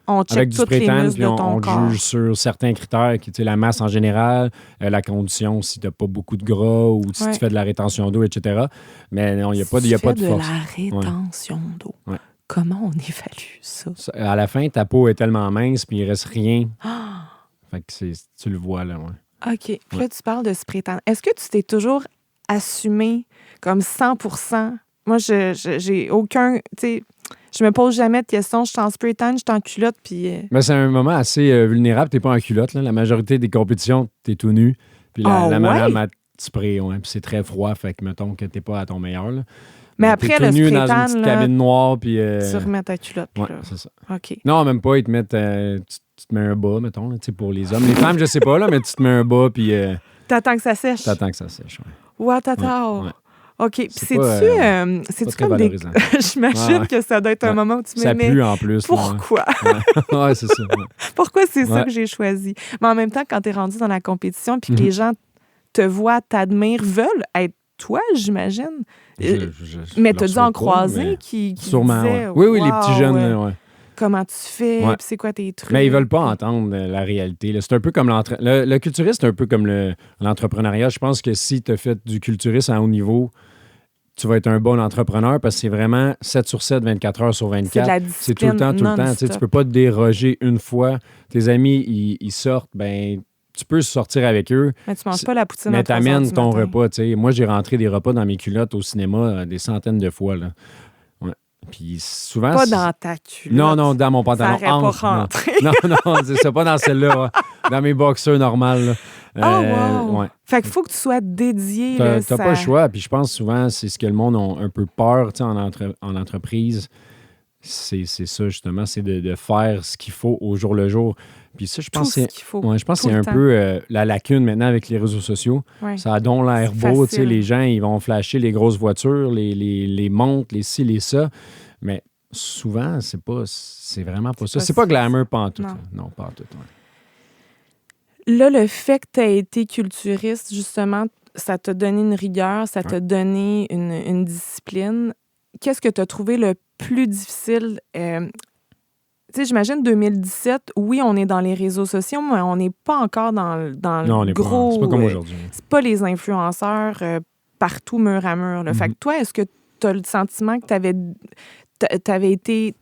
Speaker 2: on check
Speaker 3: avec du
Speaker 2: tous les
Speaker 3: spray-tan,
Speaker 2: muscles
Speaker 3: puis
Speaker 2: de
Speaker 3: on
Speaker 2: ton
Speaker 3: te
Speaker 2: corps.
Speaker 3: juge sur certains critères, qui, tu sais, la masse en général, la condition, si t'as pas beaucoup de gras ou si
Speaker 2: Ouais.
Speaker 3: tu fais de la rétention d'eau, etc. Mais non, il n'y a pas
Speaker 2: Tu
Speaker 3: de
Speaker 2: fais
Speaker 3: force.
Speaker 2: la rétention d'eau.
Speaker 3: Ouais.
Speaker 2: Comment on évalue ça?
Speaker 3: À la fin, ta peau est tellement mince, puis il reste rien. Fait que tu le vois, là, ouais.
Speaker 2: OK. Puis là, tu parles de spray tan. Est-ce que tu t'es toujours assumé comme 100%? Moi, j'ai aucun... Tu sais, je me pose jamais de questions. Je suis en spray tan, je suis en culotte, puis...
Speaker 3: Mais c'est un moment assez vulnérable. T'es pas en culotte, là. La majorité des compétitions, t'es tout nu. Puis la madame, elle te spray, ouais. Puis c'est très froid, fait que, mettons que t'es pas à ton meilleur, là.
Speaker 2: Mais
Speaker 3: t'es
Speaker 2: après,
Speaker 3: tout
Speaker 2: le
Speaker 3: nu
Speaker 2: spray
Speaker 3: dans
Speaker 2: tan,
Speaker 3: une petite
Speaker 2: là,
Speaker 3: cabine noire, puis...
Speaker 2: tu remets ta culotte,
Speaker 3: ouais,
Speaker 2: là.
Speaker 3: c'est ça.
Speaker 2: OK.
Speaker 3: Non, même pas. Ils te mettent... tu te mets un bas, mettons, là, tu sais, pour les hommes. Les femmes, je sais pas, là, mais tu te mets un bas, puis...
Speaker 2: T'attends que ça sèche?
Speaker 3: T'attends que ça sèche, ouais.
Speaker 2: What, attends.
Speaker 3: Ouais.
Speaker 2: OK. Puis
Speaker 3: C'est
Speaker 2: c'est-tu
Speaker 3: très
Speaker 2: comme des...
Speaker 3: valorisant.
Speaker 2: J'imagine
Speaker 3: Ouais.
Speaker 2: que ça doit être un moment où tu me
Speaker 3: Ça
Speaker 2: mets...
Speaker 3: pue en plus.
Speaker 2: Pourquoi?
Speaker 3: Là, ouais, c'est ça. Ouais.
Speaker 2: Pourquoi c'est ça
Speaker 3: Ouais.
Speaker 2: que j'ai choisi? Mais en même temps, quand t'es rendu dans la compétition puis que
Speaker 3: Mhm.
Speaker 2: les gens te voient, t'admirent, veulent être toi, j'imagine. Mais t'as dû en croiser qui
Speaker 3: Sûrement,
Speaker 2: disaient,
Speaker 3: ouais. Oui, les petits
Speaker 2: wow,
Speaker 3: jeunes, là, ouais.
Speaker 2: comment tu fais,
Speaker 3: Ouais.
Speaker 2: puis c'est quoi tes trucs.
Speaker 3: Mais ils veulent pas entendre la réalité, là. C'est un peu comme le culturiste, c'est un peu comme l'entrepreneuriat. Je pense que si tu as fait du culturisme à haut niveau, tu vas être un bon entrepreneur parce que c'est vraiment 7 sur 7, 24 heures sur 24.
Speaker 2: C'est de la
Speaker 3: C'est tout le temps, tout le temps. Tu sais,
Speaker 2: non-stop.
Speaker 3: tu peux pas te déroger une fois. Tes amis, ils sortent, ben tu peux sortir avec eux,
Speaker 2: Mais tu manges pas la poutine
Speaker 3: mais
Speaker 2: à 3 heures
Speaker 3: t'amènes
Speaker 2: du
Speaker 3: ton
Speaker 2: matin.
Speaker 3: repas. Tu sais. Moi, j'ai rentré des repas dans mes culottes au cinéma des centaines de fois, là. Ouais. Puis souvent...
Speaker 2: Pas dans ta culotte.
Speaker 3: Non, dans mon pantalon.
Speaker 2: Ça aurait pas
Speaker 3: Non.
Speaker 2: rentré.
Speaker 3: Non, c'est ça, pas dans celle-là. Ouais. Dans mes boxers normales. Là.
Speaker 2: Oh, wow!
Speaker 3: Ouais.
Speaker 2: Fait qu'il faut que tu sois dédié.
Speaker 3: T'as
Speaker 2: là,
Speaker 3: pas le choix. Puis je pense souvent, c'est ce que le monde a un peu peur en entreprise. C'est ça, justement, c'est de faire ce qu'il faut au jour le jour. Puis ça, je
Speaker 2: Tout
Speaker 3: pense
Speaker 2: ce
Speaker 3: que
Speaker 2: qu'il faut.
Speaker 3: ouais, je pense que
Speaker 2: tout
Speaker 3: c'est
Speaker 2: le
Speaker 3: un
Speaker 2: temps.
Speaker 3: peu la lacune maintenant avec les réseaux sociaux.
Speaker 2: Ouais.
Speaker 3: Ça a donc l'air
Speaker 2: C'est
Speaker 3: beau. Tu sais,
Speaker 2: facile.
Speaker 3: les gens, ils vont flasher les grosses voitures, les montres, les ci, les ça. Mais souvent, c'est vraiment pas ça.
Speaker 2: pas
Speaker 3: C'est pas
Speaker 2: ça.
Speaker 3: glamour pantoute.
Speaker 2: Non.
Speaker 3: Là. Non, pantoute. Ouais.
Speaker 2: Là, le fait que tu aies été culturiste, justement, ça t'a donné une rigueur, ça t'a donné une discipline. Qu'est-ce que tu as trouvé le plus difficile? Tu sais, j'imagine 2017, oui, on est dans les réseaux sociaux, mais on n'est pas encore dans
Speaker 3: Non, on
Speaker 2: le
Speaker 3: n'est pas.
Speaker 2: gros...
Speaker 3: C'est pas comme aujourd'hui.
Speaker 2: c'est pas les influenceurs partout, mur à mur. Là. Fait que toi, est-ce que tu as le sentiment que tu avais été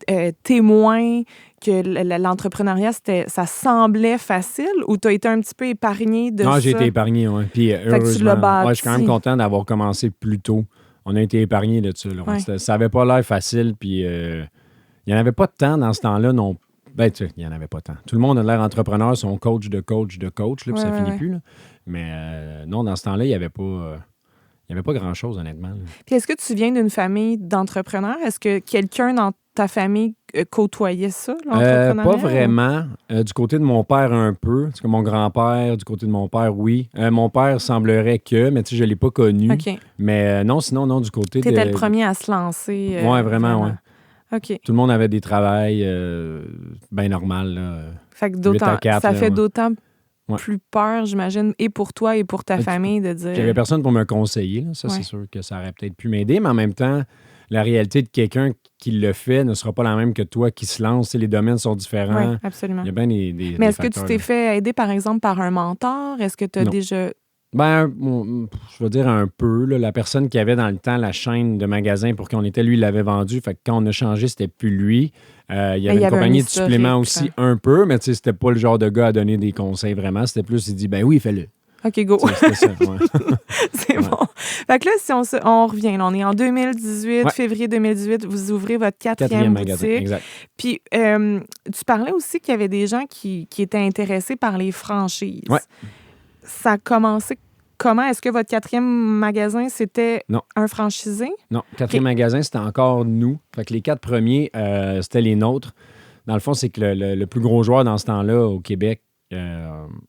Speaker 2: témoin que l'entrepreneuriat, ça semblait facile ou tu as été un petit peu épargné de ça?
Speaker 3: Non, j'ai été épargné, oui. Puis
Speaker 2: que tu
Speaker 3: heureusement,
Speaker 2: l'as bâti.
Speaker 3: je suis quand même content d'avoir commencé plus tôt. On a été épargné de ça. Là.
Speaker 2: Ouais.
Speaker 3: Ça n'avait pas l'air facile, puis il n'y en avait pas de temps dans ce temps-là non. Ben, tu sais, il n'y en avait pas de temps. Tout le monde a l'air entrepreneur, son coach, là, puis ça finit plus. Là. Mais non, dans ce temps-là, il n'y avait pas grand-chose, honnêtement. Là.
Speaker 2: Puis est-ce que tu viens d'une famille d'entrepreneurs? Est-ce que quelqu'un dans ta famille côtoyait ça, l'entrepreneuriat?
Speaker 3: Pas vraiment. Du côté de mon père, un peu. Parce que mon grand-père, du côté de mon père, oui. Mon père semblerait que, mais tu sais, je ne l'ai pas connu.
Speaker 2: OK.
Speaker 3: Mais non, sinon, non, du côté
Speaker 2: Tu
Speaker 3: de...
Speaker 2: étais le premier à se lancer.
Speaker 3: Ouais, vraiment, ouais.
Speaker 2: OK.
Speaker 3: Tout le monde avait des travails bien normal. Là.
Speaker 2: Fait que
Speaker 3: 8 à 4,
Speaker 2: ça
Speaker 3: là,
Speaker 2: fait
Speaker 3: ouais.
Speaker 2: d'autant
Speaker 3: Ouais.
Speaker 2: plus peur, j'imagine, et pour toi et pour ta famille de dire...
Speaker 3: J'avais personne pour me conseiller. Là. Ça,
Speaker 2: Ouais.
Speaker 3: c'est sûr que ça aurait peut-être pu m'aider, mais en même temps, la réalité de quelqu'un qui le fait ne sera pas la même que toi qui se lance. Tu sais, les domaines sont différents.
Speaker 2: Oui, absolument.
Speaker 3: Il y a bien des
Speaker 2: Mais est-ce que tu
Speaker 3: facteurs,
Speaker 2: t'es
Speaker 3: là.
Speaker 2: fait aider, par exemple, par un mentor? Est-ce que tu as
Speaker 3: Non.
Speaker 2: déjà...
Speaker 3: Ben, je veux dire un peu. Là, la personne qui avait dans le temps la chaîne de magasins pour qui on était, lui, il l'avait vendu. Fait que quand on a changé, c'était plus lui. Il y avait
Speaker 2: il y
Speaker 3: une
Speaker 2: avait
Speaker 3: compagnie
Speaker 2: un
Speaker 3: de suppléments
Speaker 2: historique,
Speaker 3: aussi, un peu, mais tu sais, c'était pas le genre de gars à donner des conseils vraiment. C'était plus, il dit, ben oui, fais-le.
Speaker 2: OK, go.
Speaker 3: Tu sais, c'était ça, ouais.
Speaker 2: C'est
Speaker 3: Ouais.
Speaker 2: bon. Fait que là, si on revient, là, on est en 2018,
Speaker 3: Ouais.
Speaker 2: février 2018, vous ouvrez votre quatrième
Speaker 3: Quatrième magasin,
Speaker 2: boutique.
Speaker 3: exact.
Speaker 2: Puis, tu parlais aussi qu'il y avait des gens qui étaient intéressés par les franchises.
Speaker 3: Ouais.
Speaker 2: Ça a commencé comment? Est-ce que votre quatrième magasin, c'était
Speaker 3: Non.
Speaker 2: un franchisé?
Speaker 3: Non, quatrième magasin, c'était encore nous. Fait que les 4 premiers, c'était les nôtres. Dans le fond, c'est que le plus gros joueur dans ce temps-là au Québec,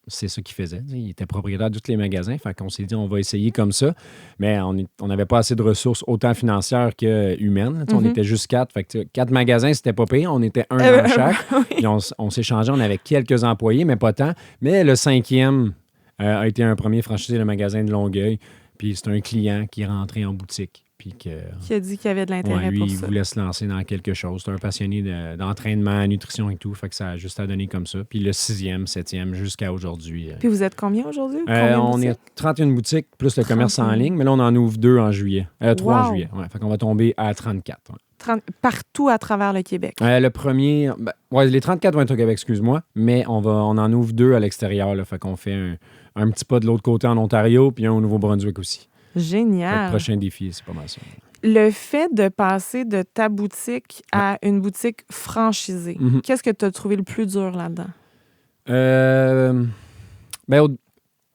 Speaker 3: c'est ça qu'il faisait. Il était propriétaire de tous les magasins. Fait qu'on s'est dit, on va essayer comme ça. Mais on n'avait pas assez de ressources, autant financières que humaines. On était juste 4. Fait que 4 magasins, c'était pas pire. On était un dans chaque. Puis on s'est changé. On avait quelques employés, mais pas tant. Mais le 5e a été un premier franchisé, le magasin de Longueuil. Puis c'est un client qui est rentré en boutique. puis que...
Speaker 2: Qui a dit qu'il y avait de l'intérêt
Speaker 3: lui,
Speaker 2: pour
Speaker 3: il
Speaker 2: ça.
Speaker 3: voulait se lancer dans quelque chose. C'est un passionné d'entraînement, nutrition et tout. Fait que ça a juste à donner comme ça. Puis le 6e, 7e, jusqu'à aujourd'hui.
Speaker 2: Puis vous êtes combien aujourd'hui? Combien de
Speaker 3: On
Speaker 2: boutiques?
Speaker 3: est 31 boutiques, plus le commerce en
Speaker 2: 31.
Speaker 3: ligne. Mais là, on en ouvre 2 en juillet. 3 en
Speaker 2: Wow.
Speaker 3: juillet. Ouais. Fait qu'on va tomber à 34. Ouais.
Speaker 2: Partout à travers le Québec.
Speaker 3: Le premier... les 34 vont être au Québec, excuse-moi. Mais on en ouvre 2 à l'extérieur. Là. Fait qu'on fait un petit pas de l'autre côté en Ontario, puis un au Nouveau-Brunswick aussi. Fait que
Speaker 2: Génial.
Speaker 3: le prochain défi, c'est pas mal ça.
Speaker 2: Le fait de passer de ta boutique à une boutique franchisée,
Speaker 3: Mhm.
Speaker 2: qu'est-ce que tu as trouvé le plus dur là-dedans?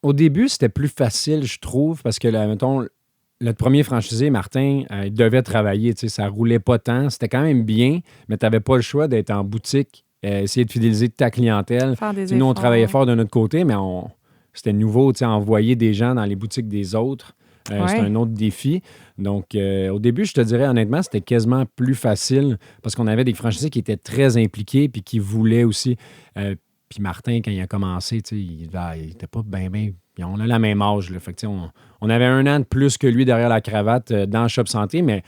Speaker 3: Au début, c'était plus facile, je trouve, parce que, là, mettons, le premier franchisé, Martin, il devait travailler. Ça roulait pas tant. C'était quand même bien, mais tu n'avais pas le choix d'être en boutique, essayer de fidéliser ta clientèle.
Speaker 2: Faire des
Speaker 3: Nous, on
Speaker 2: efforts.
Speaker 3: travaillait fort de notre côté, mais c'était nouveau, envoyer des gens dans les boutiques des autres.
Speaker 2: Ouais.
Speaker 3: C'était un autre défi. Donc, au début, je te dirais honnêtement, c'était quasiment plus facile parce qu'on avait des franchisés qui étaient très impliqués puis qui voulaient aussi. Puis Martin, quand il a commencé, il était pas bien. On a la même âge. Là. Fait que, on avait 1 an de plus que lui derrière la cravate dans Shop Santé, mais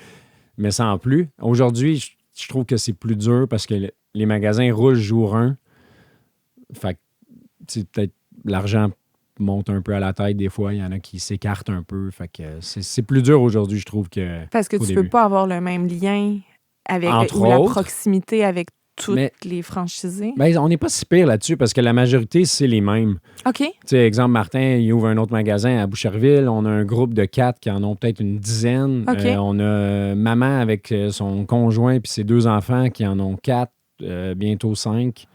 Speaker 3: sans plus. Aujourd'hui, je trouve que c'est plus dur parce que les magasins roulent jour 1. Fait que, peut-être l'argent monte un peu à la tête des fois. Il y en a qui s'écartent un peu. Fait que c'est plus dur aujourd'hui, je trouve, que
Speaker 2: Parce que
Speaker 3: qu'au
Speaker 2: tu
Speaker 3: début.
Speaker 2: peux pas avoir le même lien avec
Speaker 3: Entre
Speaker 2: ou la
Speaker 3: autres.
Speaker 2: proximité avec toutes
Speaker 3: Mais-
Speaker 2: les franchisés.
Speaker 3: Ben, on n'est pas si pire là-dessus parce que la majorité, c'est les mêmes.
Speaker 2: OK.
Speaker 3: Tu sais, exemple, Martin, il ouvre un autre magasin à Boucherville. On a un groupe de 4 qui en ont peut-être une dizaine.
Speaker 2: OK.
Speaker 3: On a maman avec son conjoint puis ses 2 enfants qui en ont 4, bientôt 5.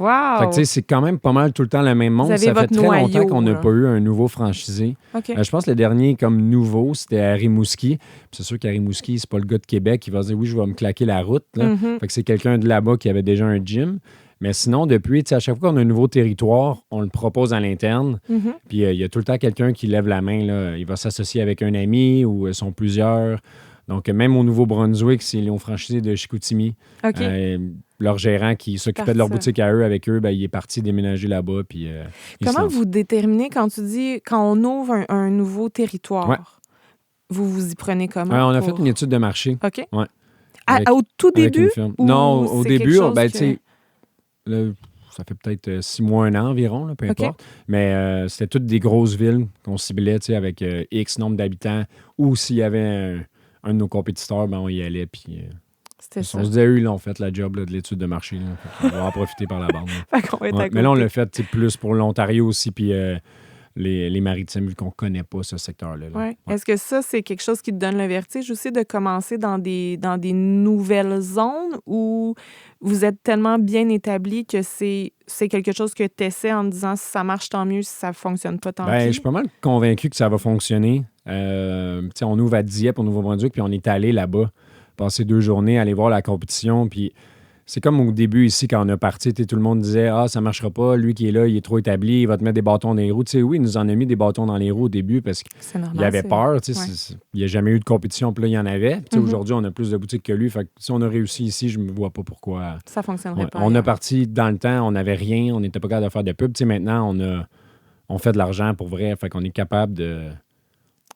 Speaker 2: Wow!
Speaker 3: Fait que, tu sais, c'est quand même pas mal tout le temps le même monde.
Speaker 2: Vous avez
Speaker 3: Ça fait
Speaker 2: votre
Speaker 3: très longtemps
Speaker 2: noyau,
Speaker 3: qu'on n'a
Speaker 2: là.
Speaker 3: pas eu un nouveau franchisé.
Speaker 2: OK.
Speaker 3: Je pense que le dernier comme nouveau, c'était à Rimouski. Puis c'est sûr qu'à Rimouski, c'est pas le gars de Québec qui va se dire « Oui, je vais me claquer la route. »
Speaker 2: Mhm.
Speaker 3: Fait que c'est quelqu'un de là-bas qui avait déjà un gym. Mais sinon, depuis, tu sais, à chaque fois qu'on a un nouveau territoire, on le propose à l'interne.
Speaker 2: Mhm.
Speaker 3: Puis il y a tout le temps quelqu'un qui lève la main. Là. Il va s'associer avec un ami ou sont plusieurs. Donc, même au Nouveau-Brunswick, s'ils ont franchisé de Chicoutimi,
Speaker 2: OK.
Speaker 3: leur gérant qui s'occupait de leur
Speaker 2: Parfait.
Speaker 3: boutique à eux, avec eux, ben, il est parti déménager là-bas. Puis, il se
Speaker 2: Comment
Speaker 3: lance.
Speaker 2: vous déterminez quand tu dis quand on ouvre un nouveau territoire?
Speaker 3: Ouais.
Speaker 2: Vous y prenez comment?
Speaker 3: On a
Speaker 2: pour-
Speaker 3: fait une étude de marché.
Speaker 2: OK.
Speaker 3: Ouais. Avec-
Speaker 2: Au tout
Speaker 3: avec
Speaker 2: début?
Speaker 3: une firme.
Speaker 2: ou
Speaker 3: Non, au
Speaker 2: c'est
Speaker 3: début,
Speaker 2: quelque chose
Speaker 3: ben,
Speaker 2: que-
Speaker 3: tu sais, là, ça fait peut-être 6 mois, 1 an environ, là, peu
Speaker 2: OK.
Speaker 3: importe. Mais c'était toutes des grosses villes qu'on ciblait, tu sais, avec X nombre d'habitants. Ou s'il y avait un de nos compétiteurs, ben, on y allait. Puis
Speaker 2: C'était
Speaker 3: on
Speaker 2: ça.
Speaker 3: se disait, eux, là, on fait la job là, de l'étude de marché. Là. On va en profiter par la bande. là.
Speaker 2: Fait qu'on va être
Speaker 3: Ouais,
Speaker 2: à
Speaker 3: mais là, on
Speaker 2: côté.
Speaker 3: l'a fait tu sais, plus pour l'Ontario aussi, puis les maritimes, vu qu'on ne connaît pas ce secteur-là. là.
Speaker 2: Ouais.
Speaker 3: Ouais.
Speaker 2: Est-ce que ça, c'est quelque chose qui te donne le vertige aussi de commencer dans des nouvelles zones où vous êtes tellement bien établi que c'est quelque chose que tu essaies en te disant si ça marche, tant mieux, si ça fonctionne pas, tant
Speaker 3: Ben, je
Speaker 2: pis?
Speaker 3: suis pas mal convaincu que ça va fonctionner. Tu sais, on ouvre à Dieppe, au Nouveau-Brunswick, puis on est allé là-bas, passer 2 journées, aller voir la compétition. Puis c'est comme au début ici, quand on a parti, tout le monde disait « Ah, ça marchera pas, lui qui est là, il est trop établi, il va te mettre des bâtons dans les roues. » Tu sais, oui, il nous en a mis des bâtons dans les roues au début parce
Speaker 2: C'est normal.
Speaker 3: qu'il avait
Speaker 2: c'est-
Speaker 3: peur. Tu sais,
Speaker 2: ouais.
Speaker 3: il n'y a jamais eu de compétition, puis là, il y en avait. Puis, tu sais,
Speaker 2: Mhm.
Speaker 3: aujourd'hui, on a plus de boutiques que lui. Fait que si on a réussi ici, je ne me vois pas pourquoi.
Speaker 2: Ça fonctionnerait
Speaker 3: Ouais.
Speaker 2: pas.
Speaker 3: On a
Speaker 2: ailleurs.
Speaker 3: parti dans le temps, on n'avait rien, on n'était pas capable de faire de pub. Tu sais, maintenant, on fait de l'argent pour vrai. Fait qu'on est capable de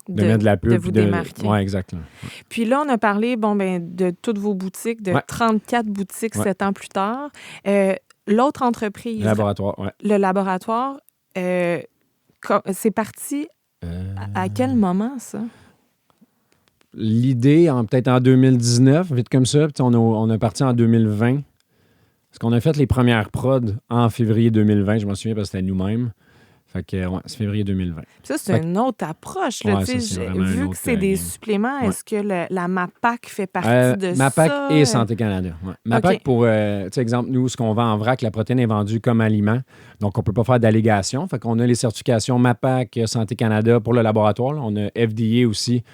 Speaker 3: mettre de la pub.
Speaker 2: de vous
Speaker 3: puis
Speaker 2: démarquer.
Speaker 3: Oui, exactement.
Speaker 2: Puis là, on a parlé de toutes vos boutiques, de
Speaker 3: Ouais.
Speaker 2: 34 boutiques
Speaker 3: Ouais.
Speaker 2: 7 ans plus tard. L'autre entreprise,
Speaker 3: Laboratoire, oui.
Speaker 2: le laboratoire, c'est parti à quel moment, ça?
Speaker 3: L'idée, peut-être en 2019, vite comme ça, puis on a parti en 2020. Parce qu'on a fait les premières prods en février 2020, je m'en souviens parce que c'était nous-mêmes. Fait que, ouais, c'est février 2020.
Speaker 2: Ça, c'est
Speaker 3: Fait
Speaker 2: une autre approche. Là,
Speaker 3: Ouais,
Speaker 2: tu sais,
Speaker 3: ça, c'est vraiment
Speaker 2: vu
Speaker 3: une
Speaker 2: que
Speaker 3: autre,
Speaker 2: c'est des
Speaker 3: game.
Speaker 2: suppléments,
Speaker 3: Ouais.
Speaker 2: est-ce que la MAPAC fait partie de
Speaker 3: MAPAC
Speaker 2: ça?
Speaker 3: et Santé Canada. Ouais. MAPAC,
Speaker 2: OK.
Speaker 3: pour, tu sais, exemple, nous, ce qu'on vend en vrac, la protéine est vendue comme aliment. Donc, on ne peut pas faire d'allégation. Fait qu'on a les certifications MAPAC, Santé Canada pour le laboratoire. Là. On a FDA aussi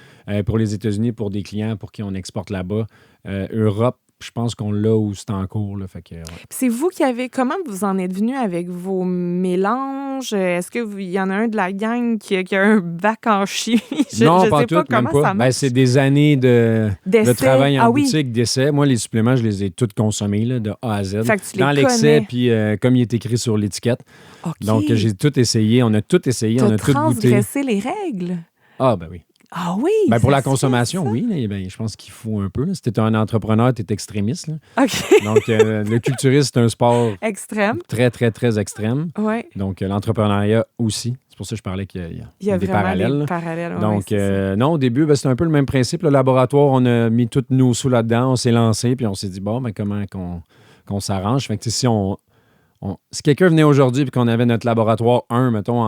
Speaker 3: pour les États-Unis, pour des clients pour qui on exporte là-bas. Europe, je pense qu'on l'a ou c'est en cours. Là, fait que, ouais.
Speaker 2: Puis c'est vous qui avez... Comment vous en êtes venu avec vos mélanges? Est-ce qu'il y en a un de la gang qui a un bac en chimie?
Speaker 3: Non,
Speaker 2: je
Speaker 3: pas
Speaker 2: sais
Speaker 3: tout,
Speaker 2: pas
Speaker 3: même
Speaker 2: comment
Speaker 3: pas.
Speaker 2: ça
Speaker 3: Ben,
Speaker 2: marche.
Speaker 3: c'est des années de
Speaker 2: D'essais.
Speaker 3: travail en
Speaker 2: Ah oui.
Speaker 3: boutique, d'essais. Moi, les suppléments, je les ai tous consommés là, de A à Z.
Speaker 2: Fait que tu les
Speaker 3: Dans l'excès,
Speaker 2: connais.
Speaker 3: puis comme il est écrit sur l'étiquette.
Speaker 2: OK.
Speaker 3: Donc, j'ai tout essayé. On a tout essayé. On
Speaker 2: T'as
Speaker 3: a tout goûté.
Speaker 2: transgressé les règles.
Speaker 3: Ah, ben oui.
Speaker 2: Ah oui!
Speaker 3: Ben, pour
Speaker 2: ça
Speaker 3: la
Speaker 2: se fait,
Speaker 3: consommation,
Speaker 2: ça?
Speaker 3: oui. Là, ben, je pense qu'il faut un peu. Là. Si tu es un entrepreneur, tu es extrémiste. Là.
Speaker 2: OK.
Speaker 3: Donc, le culturisme, c'est un sport
Speaker 2: Extrême.
Speaker 3: très, très, très extrême.
Speaker 2: Oui.
Speaker 3: Donc, l'entrepreneuriat aussi. C'est pour ça que je parlais qu'il y a des
Speaker 2: vraiment
Speaker 3: parallèles.
Speaker 2: des
Speaker 3: là.
Speaker 2: parallèles. ouais,
Speaker 3: Donc,
Speaker 2: c'est ça.
Speaker 3: non, au début, ben, c'était un peu le même principe. Le laboratoire, on a mis tous nos sous là-dedans, on s'est lancé, puis on s'est dit, bon, ben, comment qu'on s'arrange? Fait que, si si quelqu'un venait aujourd'hui et qu'on avait notre laboratoire 1, mettons,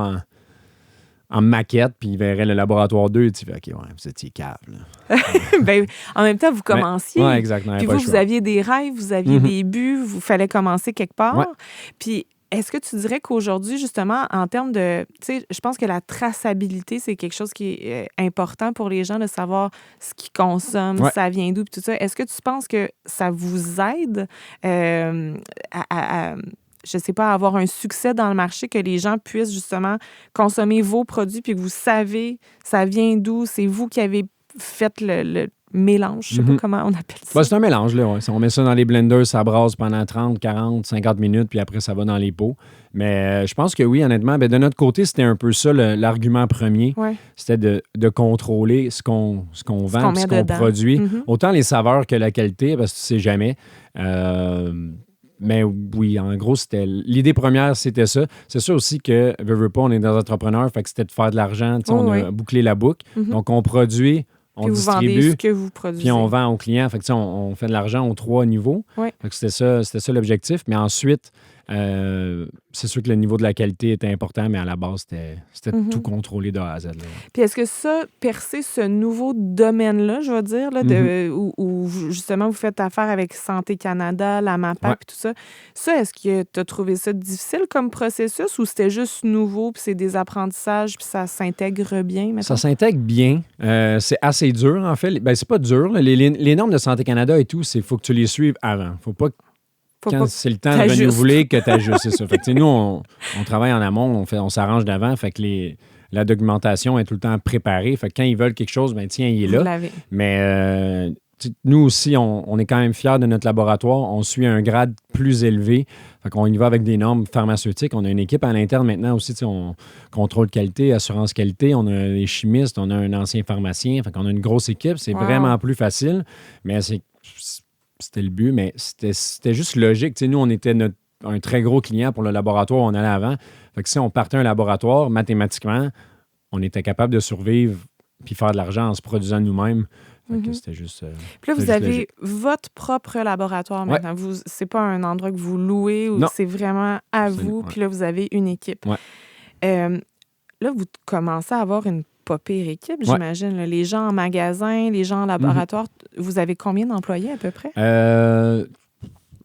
Speaker 3: en maquette, puis il verrait le laboratoire 2, tu fais, OK, ouais, vous étiez cave. Là.
Speaker 2: Ben, en même temps, vous commenciez.
Speaker 3: Oui, exactement.
Speaker 2: Puis vous aviez des rêves, vous aviez des buts, vous fallait commencer quelque part.
Speaker 3: Ouais.
Speaker 2: Puis est-ce que tu dirais qu'aujourd'hui, justement, en termes de... Tu sais, je pense que la traçabilité, c'est quelque chose qui est important pour les gens de savoir ce qu'ils consomment,
Speaker 3: Ouais.
Speaker 2: ça vient d'où, puis tout ça. Est-ce que tu penses que ça vous aide à je sais pas, à avoir un succès dans le marché, que les gens puissent justement consommer vos produits, puis que vous savez ça vient d'où, c'est vous qui avez fait le mélange, je sais pas comment on appelle ça.
Speaker 3: Ben, c'est un mélange. Là, ouais. On met ça dans les blenders, ça brasse pendant 30, 40, 50 minutes, puis après, ça va dans les pots. Mais je pense que oui, honnêtement, ben, de notre côté, c'était un peu ça l'argument premier.
Speaker 2: Ouais.
Speaker 3: C'était de contrôler ce qu'on vend,
Speaker 2: met
Speaker 3: ce qu'on
Speaker 2: dedans.
Speaker 3: produit.
Speaker 2: Mhm.
Speaker 3: Autant les saveurs que la qualité, parce que tu sais jamais. Mais oui, en gros, l'idée première, c'était ça. C'est sûr aussi que, veux pas, on est des entrepreneurs, fait que c'était de faire de l'argent. Tu sais, on a bouclé la boucle. Donc, on produit, on
Speaker 2: Puis vous vendez
Speaker 3: distribue,
Speaker 2: ce que vous produisez.
Speaker 3: puis on vend aux clients. Fait que, tu sais, on fait de l'argent aux 3 niveaux.
Speaker 2: Ouais.
Speaker 3: Fait que c'était ça l'objectif. Mais ensuite, c'est sûr que le niveau de la qualité était important, mais à la base, c'était tout contrôlé de A à Z. Là.
Speaker 2: Puis est-ce que ça, percer ce nouveau domaine-là, je vais dire, là, où justement vous faites affaire avec Santé Canada, la MAPAC, puis tout ça, est-ce que tu as trouvé ça difficile comme processus ou c'était juste nouveau, puis c'est des apprentissages, puis ça s'intègre bien, mettons?
Speaker 3: Ça s'intègre bien. C'est assez dur, en fait. Ben, c'est pas dur. Là. Les normes de Santé Canada et tout, il faut que tu les suives avant. Faut pas
Speaker 2: Faut
Speaker 3: quand
Speaker 2: pas
Speaker 3: c'est le temps de
Speaker 2: t'ajustes.
Speaker 3: renouveler que tu ajustes, c'est ça. Fait que, tu sais, nous, on travaille en amont, on s'arrange d'avant, fait que la documentation est tout le temps préparée. Fait que quand ils veulent quelque chose, ben tiens, il est
Speaker 2: Vous
Speaker 3: là.
Speaker 2: l'avez.
Speaker 3: Mais nous aussi, on est quand même fiers de notre laboratoire. On suit un grade plus élevé. Fait qu'on y va avec des normes pharmaceutiques. On a une équipe à l'interne maintenant aussi. On contrôle qualité, assurance qualité. On a des chimistes, on a un ancien pharmacien. Fait qu'on a une grosse équipe. C'est vraiment plus facile. Mais c'était le but, mais c'était juste logique. Tu sais, nous, on était un très gros client pour le laboratoire. On allait avant. Fait que si on partait un laboratoire, mathématiquement, on était capable de survivre puis faire de l'argent en se produisant nous-mêmes. Fait que c'était juste...
Speaker 2: Puis là, vous
Speaker 3: juste
Speaker 2: avez
Speaker 3: logique.
Speaker 2: votre propre laboratoire maintenant. C'est pas un endroit que vous louez ou
Speaker 3: Non.
Speaker 2: c'est vraiment à
Speaker 3: Absolument,
Speaker 2: vous.
Speaker 3: ouais.
Speaker 2: Puis là, vous avez une équipe.
Speaker 3: Ouais.
Speaker 2: Là, vous commencez à avoir une pas pire équipe, j'imagine. Là. Les gens en magasin, les gens en laboratoire. Vous avez combien d'employés à peu près?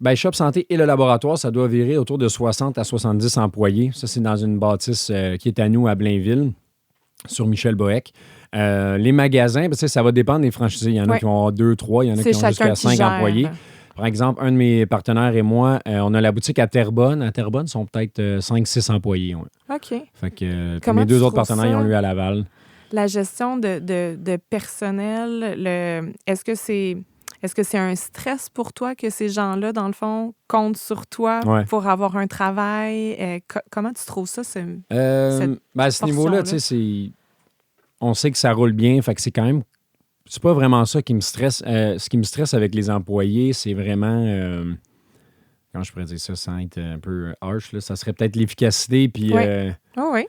Speaker 3: Ben, Shop Santé et le laboratoire, ça doit virer autour de 60 à 70 employés. Ça, c'est dans une bâtisse qui est à nous, à Blainville, sur Michel-Boeck. Les magasins, ben, ça va dépendre des franchisés. Il y en a qui ont 2, 3, il y en a qui ont jusqu'à 5 employés. Par exemple, un de mes partenaires et moi, on a la boutique à Terrebonne. À Terrebonne, ils sont peut-être 5-6 employés. Ouais.
Speaker 2: OK.
Speaker 3: Fait que
Speaker 2: Comment
Speaker 3: mes
Speaker 2: tu
Speaker 3: 2 autres
Speaker 2: trouves
Speaker 3: partenaires, ils
Speaker 2: ça?
Speaker 3: ont lieu à Laval.
Speaker 2: La gestion de personnel, est-ce que c'est un stress pour toi que ces gens-là, dans le fond, comptent sur toi pour avoir un travail? Comment tu trouves ça?
Speaker 3: À ce niveau-là, tu sais, on sait que ça roule bien, fait que c'est quand même... C'est pas vraiment ça qui me stresse. Ce qui me stresse avec les employés, c'est vraiment... comment je pourrais dire ça sans être un peu harsh, là, ça serait peut-être l'efficacité, puis...
Speaker 2: oui.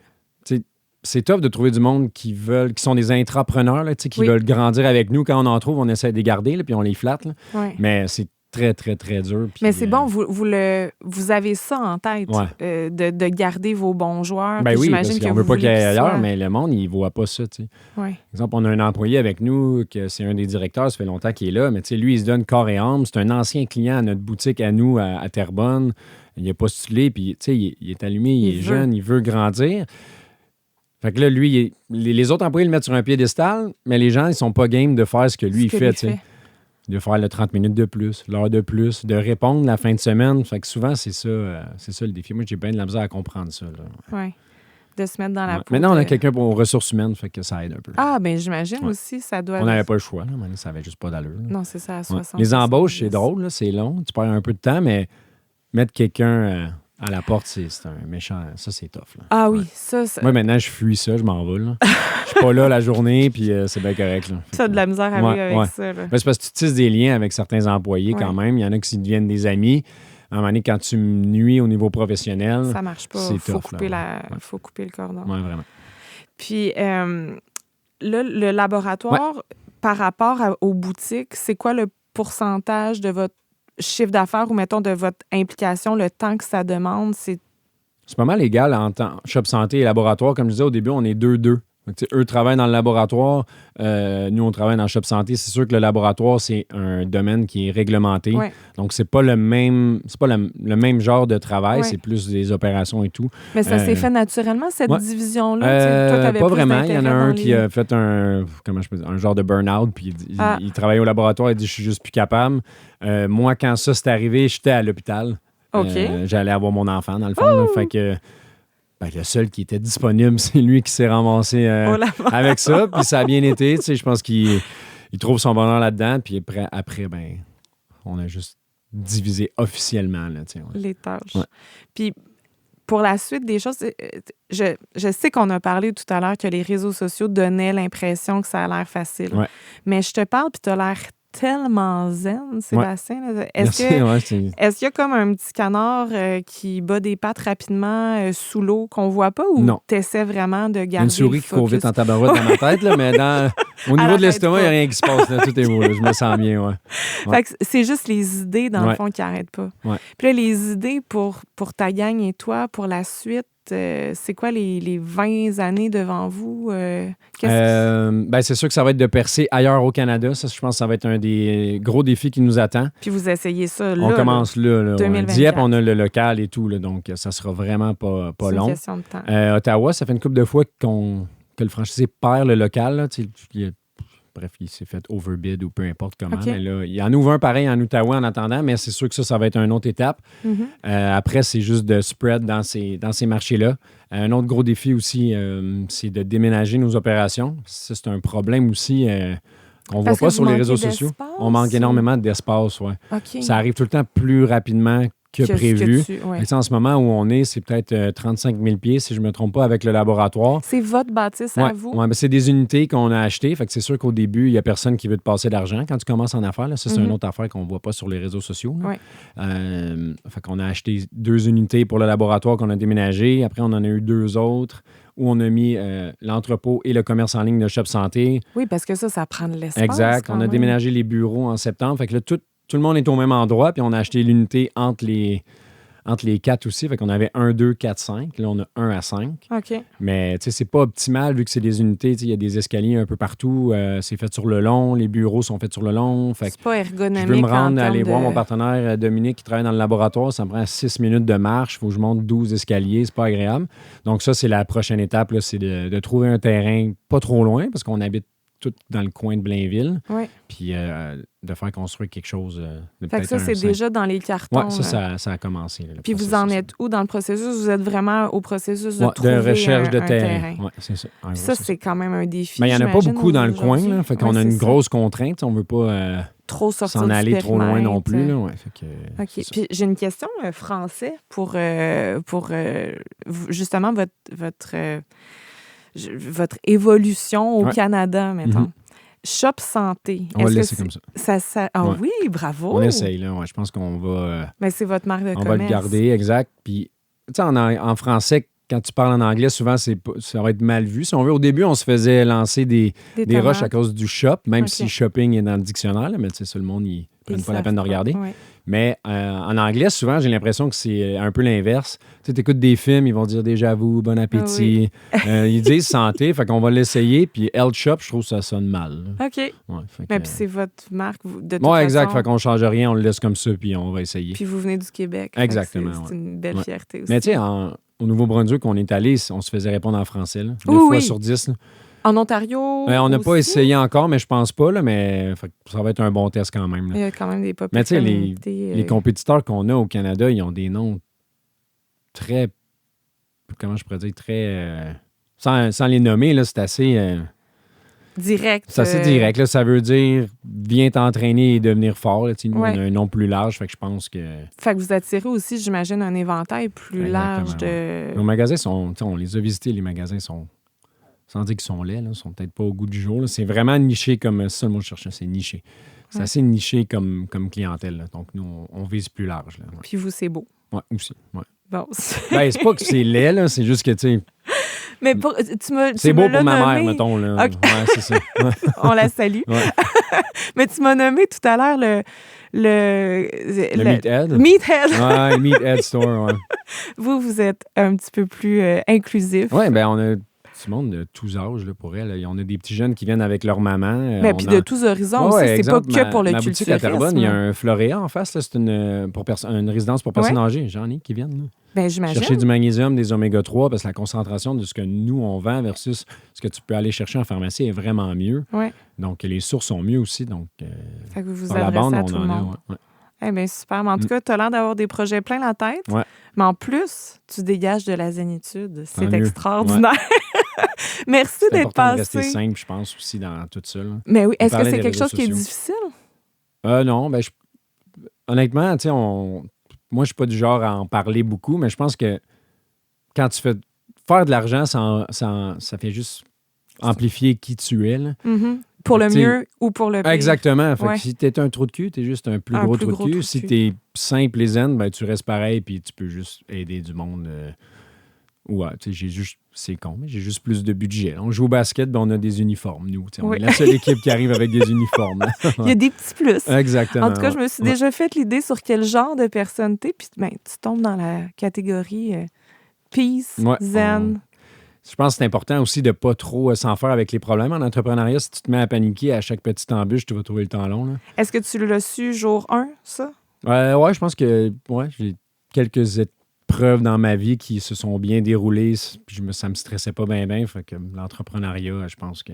Speaker 3: C'est tough de trouver du monde qui sont des intrapreneurs, là, qui veulent grandir avec nous. Quand on en trouve, on essaie de les garder, là, puis on les flatte. Là.
Speaker 2: Ouais.
Speaker 3: Mais c'est très, très, très dur. Puis,
Speaker 2: mais c'est bon, vous avez ça en tête, de garder vos bons joueurs.
Speaker 3: Ben oui, parce
Speaker 2: j'imagine
Speaker 3: qu'on
Speaker 2: que
Speaker 3: veut
Speaker 2: vous
Speaker 3: pas qu'il y ait
Speaker 2: voulez qu'ils
Speaker 3: ailleurs,
Speaker 2: soient-
Speaker 3: mais le monde, il ne voit pas ça. Tu sais.
Speaker 2: Ouais.
Speaker 3: Par exemple, on a un employé avec nous, que c'est un des directeurs, ça fait longtemps qu'il est là, mais tu sais, lui, il se donne corps et âme. C'est un ancien client à notre boutique à nous, à Terrebonne. Il a postulé, puis tu sais, il est allumé, il est jeune, il veut grandir. Fait que là, lui, les autres employés le mettent sur un piédestal, mais les gens, ils sont pas game de faire ce que lui, il fait, tu sais. De faire le 30 minutes de plus, l'heure de plus, de répondre la fin de semaine. Fait que souvent, c'est ça le défi. Moi, j'ai bien de la misère à comprendre ça.
Speaker 2: Oui. De se mettre dans la peau.
Speaker 3: Maintenant, on a quelqu'un pour aux ressources humaines, fait que ça aide un peu.
Speaker 2: Ah, bien, j'imagine aussi, ça doit...
Speaker 3: On n'avait pas le choix, là. Maintenant, ça avait juste pas d'allure.
Speaker 2: Non, c'est ça, à 60.
Speaker 3: Les embauches, c'est drôle, là, c'est long. Tu perds un peu de temps, mais mettre quelqu'un à la porte, c'est un méchant... Ça, c'est tough. Là.
Speaker 2: Ah oui, ça...
Speaker 3: Moi, maintenant, je fuis ça, je m'en vais. Là. Je pas là la journée, puis c'est bien correct. Là.
Speaker 2: Tu as de la misère à vivre avec ça. Là.
Speaker 3: Ben, c'est parce que tu tisses des liens avec certains employés quand même. Il y en a qui deviennent des amis. À un moment donné, quand tu me nuis au niveau professionnel,
Speaker 2: ça marche pas.
Speaker 3: C'est
Speaker 2: faut
Speaker 3: tough,
Speaker 2: couper
Speaker 3: là.
Speaker 2: faut couper le cordon.
Speaker 3: Oui, vraiment.
Speaker 2: Puis là, le laboratoire, par rapport aux boutiques, c'est quoi le pourcentage de votre chiffre d'affaires ou, mettons, de votre implication, le temps que ça demande? C'est
Speaker 3: pas mal égal en temps. Shop Santé et laboratoire. Comme je disais au début, on est 2-2. Donc, eux travaillent dans le laboratoire, nous, on travaille dans le Shop Santé. C'est sûr que le laboratoire, c'est un domaine qui est réglementé.
Speaker 2: Ouais.
Speaker 3: Donc, c'est pas le même genre de travail.
Speaker 2: Ouais.
Speaker 3: C'est plus des opérations et tout.
Speaker 2: Mais ça s'est fait naturellement, cette division-là? Toi, t'avais
Speaker 3: pas
Speaker 2: plus
Speaker 3: vraiment. Il y en a
Speaker 2: d'intérêt
Speaker 3: un
Speaker 2: dans
Speaker 3: qui a fait un genre de burn-out, puis il travaillait au laboratoire. Il dit « Je suis juste plus capable. » Moi, quand ça s'est arrivé, j'étais à l'hôpital.
Speaker 2: OK.
Speaker 3: J'allais avoir mon enfant, dans le fond. Là, fait que... le seul qui était disponible, c'est lui qui s'est ramassé avec ça. Puis ça a bien été. Je pense qu'il trouve son bonheur là-dedans. Puis après, on a juste divisé officiellement. Là,
Speaker 2: les tâches.
Speaker 3: Ouais.
Speaker 2: Puis pour la suite des choses, je sais qu'on a parlé tout à l'heure que les réseaux sociaux donnaient l'impression que ça a l'air facile.
Speaker 3: Ouais.
Speaker 2: Mais je te parle, puis tu as l'air tellement zen, Sébastien.
Speaker 3: Ouais.
Speaker 2: Est-ce qu'il y a comme un petit canard qui bat des pattes rapidement sous l'eau qu'on voit pas ou
Speaker 3: non.
Speaker 2: Tu essaies vraiment de garder
Speaker 3: une souris qui court vite en tabarouette dans ma tête, là, mais au niveau de l'estomac, il n'y a rien qui se passe. Là, tout est beau. Là, je me sens bien. Ouais.
Speaker 2: Fait que c'est juste les idées, dans le fond, qui n'arrêtent pas.
Speaker 3: Ouais.
Speaker 2: Puis là, les idées pour ta gang et toi, pour la suite, c'est quoi les 20 années devant vous?
Speaker 3: C'est sûr que ça va être de percer ailleurs au Canada. Ça, je pense que ça va être un des gros défis qui nous attend.
Speaker 2: Puis vous essayez ça là.
Speaker 3: On commence là.
Speaker 2: 2024.
Speaker 3: Dieppe, on a le local et tout, là, donc ça sera vraiment pas
Speaker 2: c'est
Speaker 3: long.
Speaker 2: Une question de temps.
Speaker 3: Ottawa, ça fait une couple de fois que le franchisé perd le local. Là, bref, il s'est fait overbid ou peu importe comment.
Speaker 2: OK.
Speaker 3: Mais là, il y en ouvre un pareil en Ottawa en attendant, mais c'est sûr que ça va être une autre étape.
Speaker 2: Mm-hmm.
Speaker 3: Après, c'est juste de spread dans ces marchés-là. Un autre gros défi aussi, c'est de déménager nos opérations. Ça, c'est un problème aussi qu'on ne voit pas sur les réseaux sociaux. On manque énormément d'espace, ouais.
Speaker 2: OK.
Speaker 3: Ça arrive tout le temps plus rapidement que prévu. En ce moment où on est, c'est peut-être 35 000 pieds, si je ne me trompe pas, avec le laboratoire.
Speaker 2: C'est votre bâtisse à vous?
Speaker 3: Oui, c'est des unités qu'on a achetées. Fait que c'est sûr qu'au début, il n'y a personne qui veut te passer d'argent quand tu commences en affaires. Là. Ça, c'est une autre affaire qu'on ne voit pas sur les réseaux sociaux. Fait qu'on a acheté 2 unités pour le laboratoire qu'on a déménagé. Après, on en a eu 2 autres où on a mis l'entrepôt et le commerce en ligne de Shop Santé.
Speaker 2: Oui, parce que ça prend de l'espace.
Speaker 3: Exact. On a déménagé les bureaux en septembre. Fait que là, tout le monde est au même endroit, puis on a acheté l'unité entre les 4 aussi. Fait qu'on avait 1, 2, 4, 5. Là, on a 1 à 5.
Speaker 2: OK.
Speaker 3: Mais, tu sais, c'est pas optimal vu que c'est des unités. Il y a des escaliers un peu partout. C'est fait sur le long. Les bureaux sont faits sur le long. Fait
Speaker 2: c'est pas ergonomique.
Speaker 3: Je veux me rendre, aller voir mon partenaire Dominique qui travaille dans le laboratoire. Ça me prend 6 minutes de marche. Il faut que je monte 12 escaliers. C'est pas agréable. Donc, ça, c'est la prochaine étape. Là, c'est de trouver un terrain pas trop loin parce qu'on habite tout dans le coin de Blainville.
Speaker 2: Oui.
Speaker 3: Puis de faire construire quelque chose.
Speaker 2: Fait que ça, c'est déjà dans les cartons.
Speaker 3: Oui, ça a commencé. Là,
Speaker 2: puis vous en êtes où dans le processus? Vous êtes vraiment au processus de trouver
Speaker 3: de recherche de
Speaker 2: terrain.
Speaker 3: Oui, c'est ça.
Speaker 2: Ça, c'est quand même un défi.
Speaker 3: Mais il n'y en a pas beaucoup dans le coin. Là, fait qu'on a une grosse contrainte. On ne veut pas
Speaker 2: trop sortir
Speaker 3: s'en aller trop loin non plus. Là, ouais, fait que,
Speaker 2: OK. Puis j'ai une question français pour justement votre évolution au Canada, mettons.
Speaker 3: Mm-hmm.
Speaker 2: Shop Santé.
Speaker 3: On va le laisser comme ça.
Speaker 2: Oui, bravo.
Speaker 3: On essaye, là. Je pense qu'on va...
Speaker 2: Mais c'est votre marque de commerce.
Speaker 3: On va le garder, exact. Puis, tu sais, en français, quand tu parles en anglais, souvent, ça va être mal vu. Si on veut, au début, on se faisait lancer des rushs à cause du shop, même si shopping est dans le dictionnaire, là, mais tu sais, ça, le monde, ils prennent pas la peine de regarder.
Speaker 2: Ouais.
Speaker 3: Mais en anglais, souvent, j'ai l'impression que c'est un peu l'inverse. Tu sais, écoutes des films, ils vont dire déjà vous, bon appétit. Ils disent santé, fait qu'on va l'essayer. Puis Health Shop, je trouve que ça sonne mal.
Speaker 2: OK.
Speaker 3: Ouais,
Speaker 2: mais puis c'est votre marque de toute
Speaker 3: façon.
Speaker 2: Exact.
Speaker 3: Fait qu'on ne change rien, on le laisse comme ça, puis on va essayer.
Speaker 2: Puis vous venez du Québec.
Speaker 3: Exactement.
Speaker 2: C'est une belle fierté aussi.
Speaker 3: Mais tu sais, au Nouveau-Brunswick, on est allé, on se faisait répondre en français. Là, 2 fois sur 10. Là.
Speaker 2: En Ontario?
Speaker 3: On n'a pas essayé encore, mais je pense pas, là, mais ça va être un bon test quand même. Là.
Speaker 2: Il y a quand même des
Speaker 3: mais tu sais, les compétiteurs qu'on a au Canada, ils ont des noms très... Comment je pourrais dire? Très... sans les nommer, là, c'est assez...
Speaker 2: direct.
Speaker 3: C'est assez direct. Là, ça veut dire viens t'entraîner et devenir fort. Là, nous, on a un nom plus large, fait que je pense que...
Speaker 2: Fait que vous attirez aussi, j'imagine, un éventail plus large de...
Speaker 3: Nos magasins sont... On les a visités, les magasins sont sans dire qu'ils sont laids, là, ils sont peut-être pas au goût du jour. Là. C'est vraiment niché comme... C'est ça le mot que je cherchais, c'est niché. C'est assez niché comme clientèle. Là. Donc, nous, on vise plus large. Là, ouais.
Speaker 2: Puis vous, c'est beau.
Speaker 3: Oui, aussi. Ouais.
Speaker 2: Bon.
Speaker 3: Ben, c'est pas que c'est laid, là, c'est juste que, tu sais...
Speaker 2: Mais
Speaker 3: c'est beau pour ma mère,
Speaker 2: nommé...
Speaker 3: mettons. Là.
Speaker 2: Okay.
Speaker 3: Ouais, c'est ça. Ouais.
Speaker 2: On la salue.
Speaker 3: Ouais.
Speaker 2: Mais tu m'as nommé tout à l'heure le
Speaker 3: Meathead.
Speaker 2: Meathead.
Speaker 3: Ouais, Meathead Store, ouais.
Speaker 2: Vous êtes un petit peu plus inclusif.
Speaker 3: Oui, bien, on a du monde de tous âges là, pour elle. On a des petits jeunes qui viennent avec leur maman.
Speaker 2: Mais puis de tous horizons aussi. C'est pas que pour le
Speaker 3: ma boutique à
Speaker 2: culturisme.
Speaker 3: Terrebonne, il y a un Floréa en face. Là, c'est une résidence pour personnes âgées. J'en ai qui viennent. Là.
Speaker 2: Ben, j'imagine.
Speaker 3: Chercher du magnésium, des oméga 3, parce que la concentration de ce que nous, on vend versus ce que tu peux aller chercher en pharmacie est vraiment mieux.
Speaker 2: Ouais.
Speaker 3: Donc, les sources sont mieux aussi. Donc,
Speaker 2: fait que vous vous
Speaker 3: dans la
Speaker 2: adressez
Speaker 3: bande,
Speaker 2: à
Speaker 3: on
Speaker 2: tout le
Speaker 3: en
Speaker 2: monde.
Speaker 3: a. Ouais.
Speaker 2: Eh bien, super. Mais en tout cas, tu as l'air d'avoir des projets plein la tête.
Speaker 3: Ouais.
Speaker 2: Mais en plus, tu dégages de la zénitude. C'est
Speaker 3: Tant mieux.
Speaker 2: extraordinaire. Merci
Speaker 3: C'est
Speaker 2: d'être
Speaker 3: important de rester
Speaker 2: passé.
Speaker 3: simple, je pense, aussi, dans tout ça. Là.
Speaker 2: Mais oui, est-ce que
Speaker 3: parlait
Speaker 2: c'est
Speaker 3: des
Speaker 2: quelque chose
Speaker 3: réseaux
Speaker 2: qui est
Speaker 3: sociaux.
Speaker 2: difficile?
Speaker 3: Non, ben, honnêtement, tu sais, moi, je suis pas du genre à en parler beaucoup, mais je pense que quand tu fais faire de l'argent, ça fait juste amplifier qui tu es. Là.
Speaker 2: Mm-hmm. Pour le
Speaker 3: T'sais,
Speaker 2: mieux ou pour le pire.
Speaker 3: Exactement. Fait
Speaker 2: Ouais.
Speaker 3: que si t'es un trou de cul, t'es juste un plus gros trou de cul. Si t'es simple et zen, ben, tu restes pareil puis tu peux juste aider du monde. Ouais, tu sais, c'est con, mais j'ai juste plus de budget. On joue au basket, ben on a des uniformes, nous. On est la seule équipe qui arrive avec des uniformes.
Speaker 2: Il y a des petits plus.
Speaker 3: Exactement.
Speaker 2: En tout cas, je me suis déjà fait l'idée sur quel genre de personne t'es, puis ben, tu tombes dans la catégorie peace, zen.
Speaker 3: Je pense que c'est important aussi de ne pas trop s'en faire avec les problèmes en entrepreneuriat. Si tu te mets à paniquer à chaque petite embûche, tu vas trouver le temps long. Là.
Speaker 2: Est-ce que tu l'as su jour 1, ça?
Speaker 3: Ouais, je pense que j'ai quelques épreuves dans ma vie qui se sont bien déroulées. Puis ça me stressait pas bien. Fait que l'entrepreneuriat, je pense que...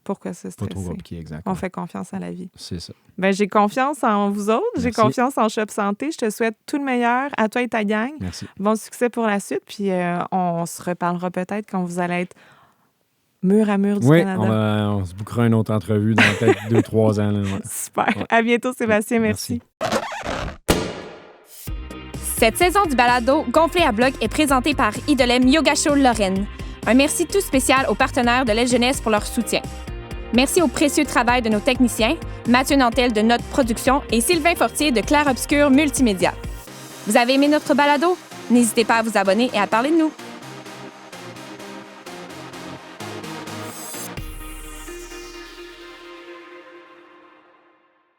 Speaker 2: Pourquoi se stresser?
Speaker 3: Pas trop compliqué, exactement.
Speaker 2: On fait confiance à la vie.
Speaker 3: C'est ça.
Speaker 2: Ben, j'ai confiance en vous autres.
Speaker 3: Merci.
Speaker 2: J'ai confiance en Shop Santé. Je te souhaite tout le meilleur à toi et ta gang.
Speaker 3: Merci.
Speaker 2: Bon succès pour la suite. Puis on se reparlera peut-être quand vous allez être mur à mur du Canada.
Speaker 3: On se bouquera une autre entrevue dans peut-être 2-3 ans. Là, ouais.
Speaker 2: Super.
Speaker 3: Ouais.
Speaker 2: À bientôt, Sébastien. Merci.
Speaker 1: Cette saison du balado Gonflé à bloc est présentée par Idolem Yoga Show Lorraine. Un merci tout spécial aux partenaires de l'aile jeunesse pour leur soutien. Merci au précieux travail de nos techniciens, Mathieu Nantel de Note Production et Sylvain Fortier de Clair Obscur Multimédia. Vous avez aimé notre balado? N'hésitez pas à vous abonner et à parler de nous.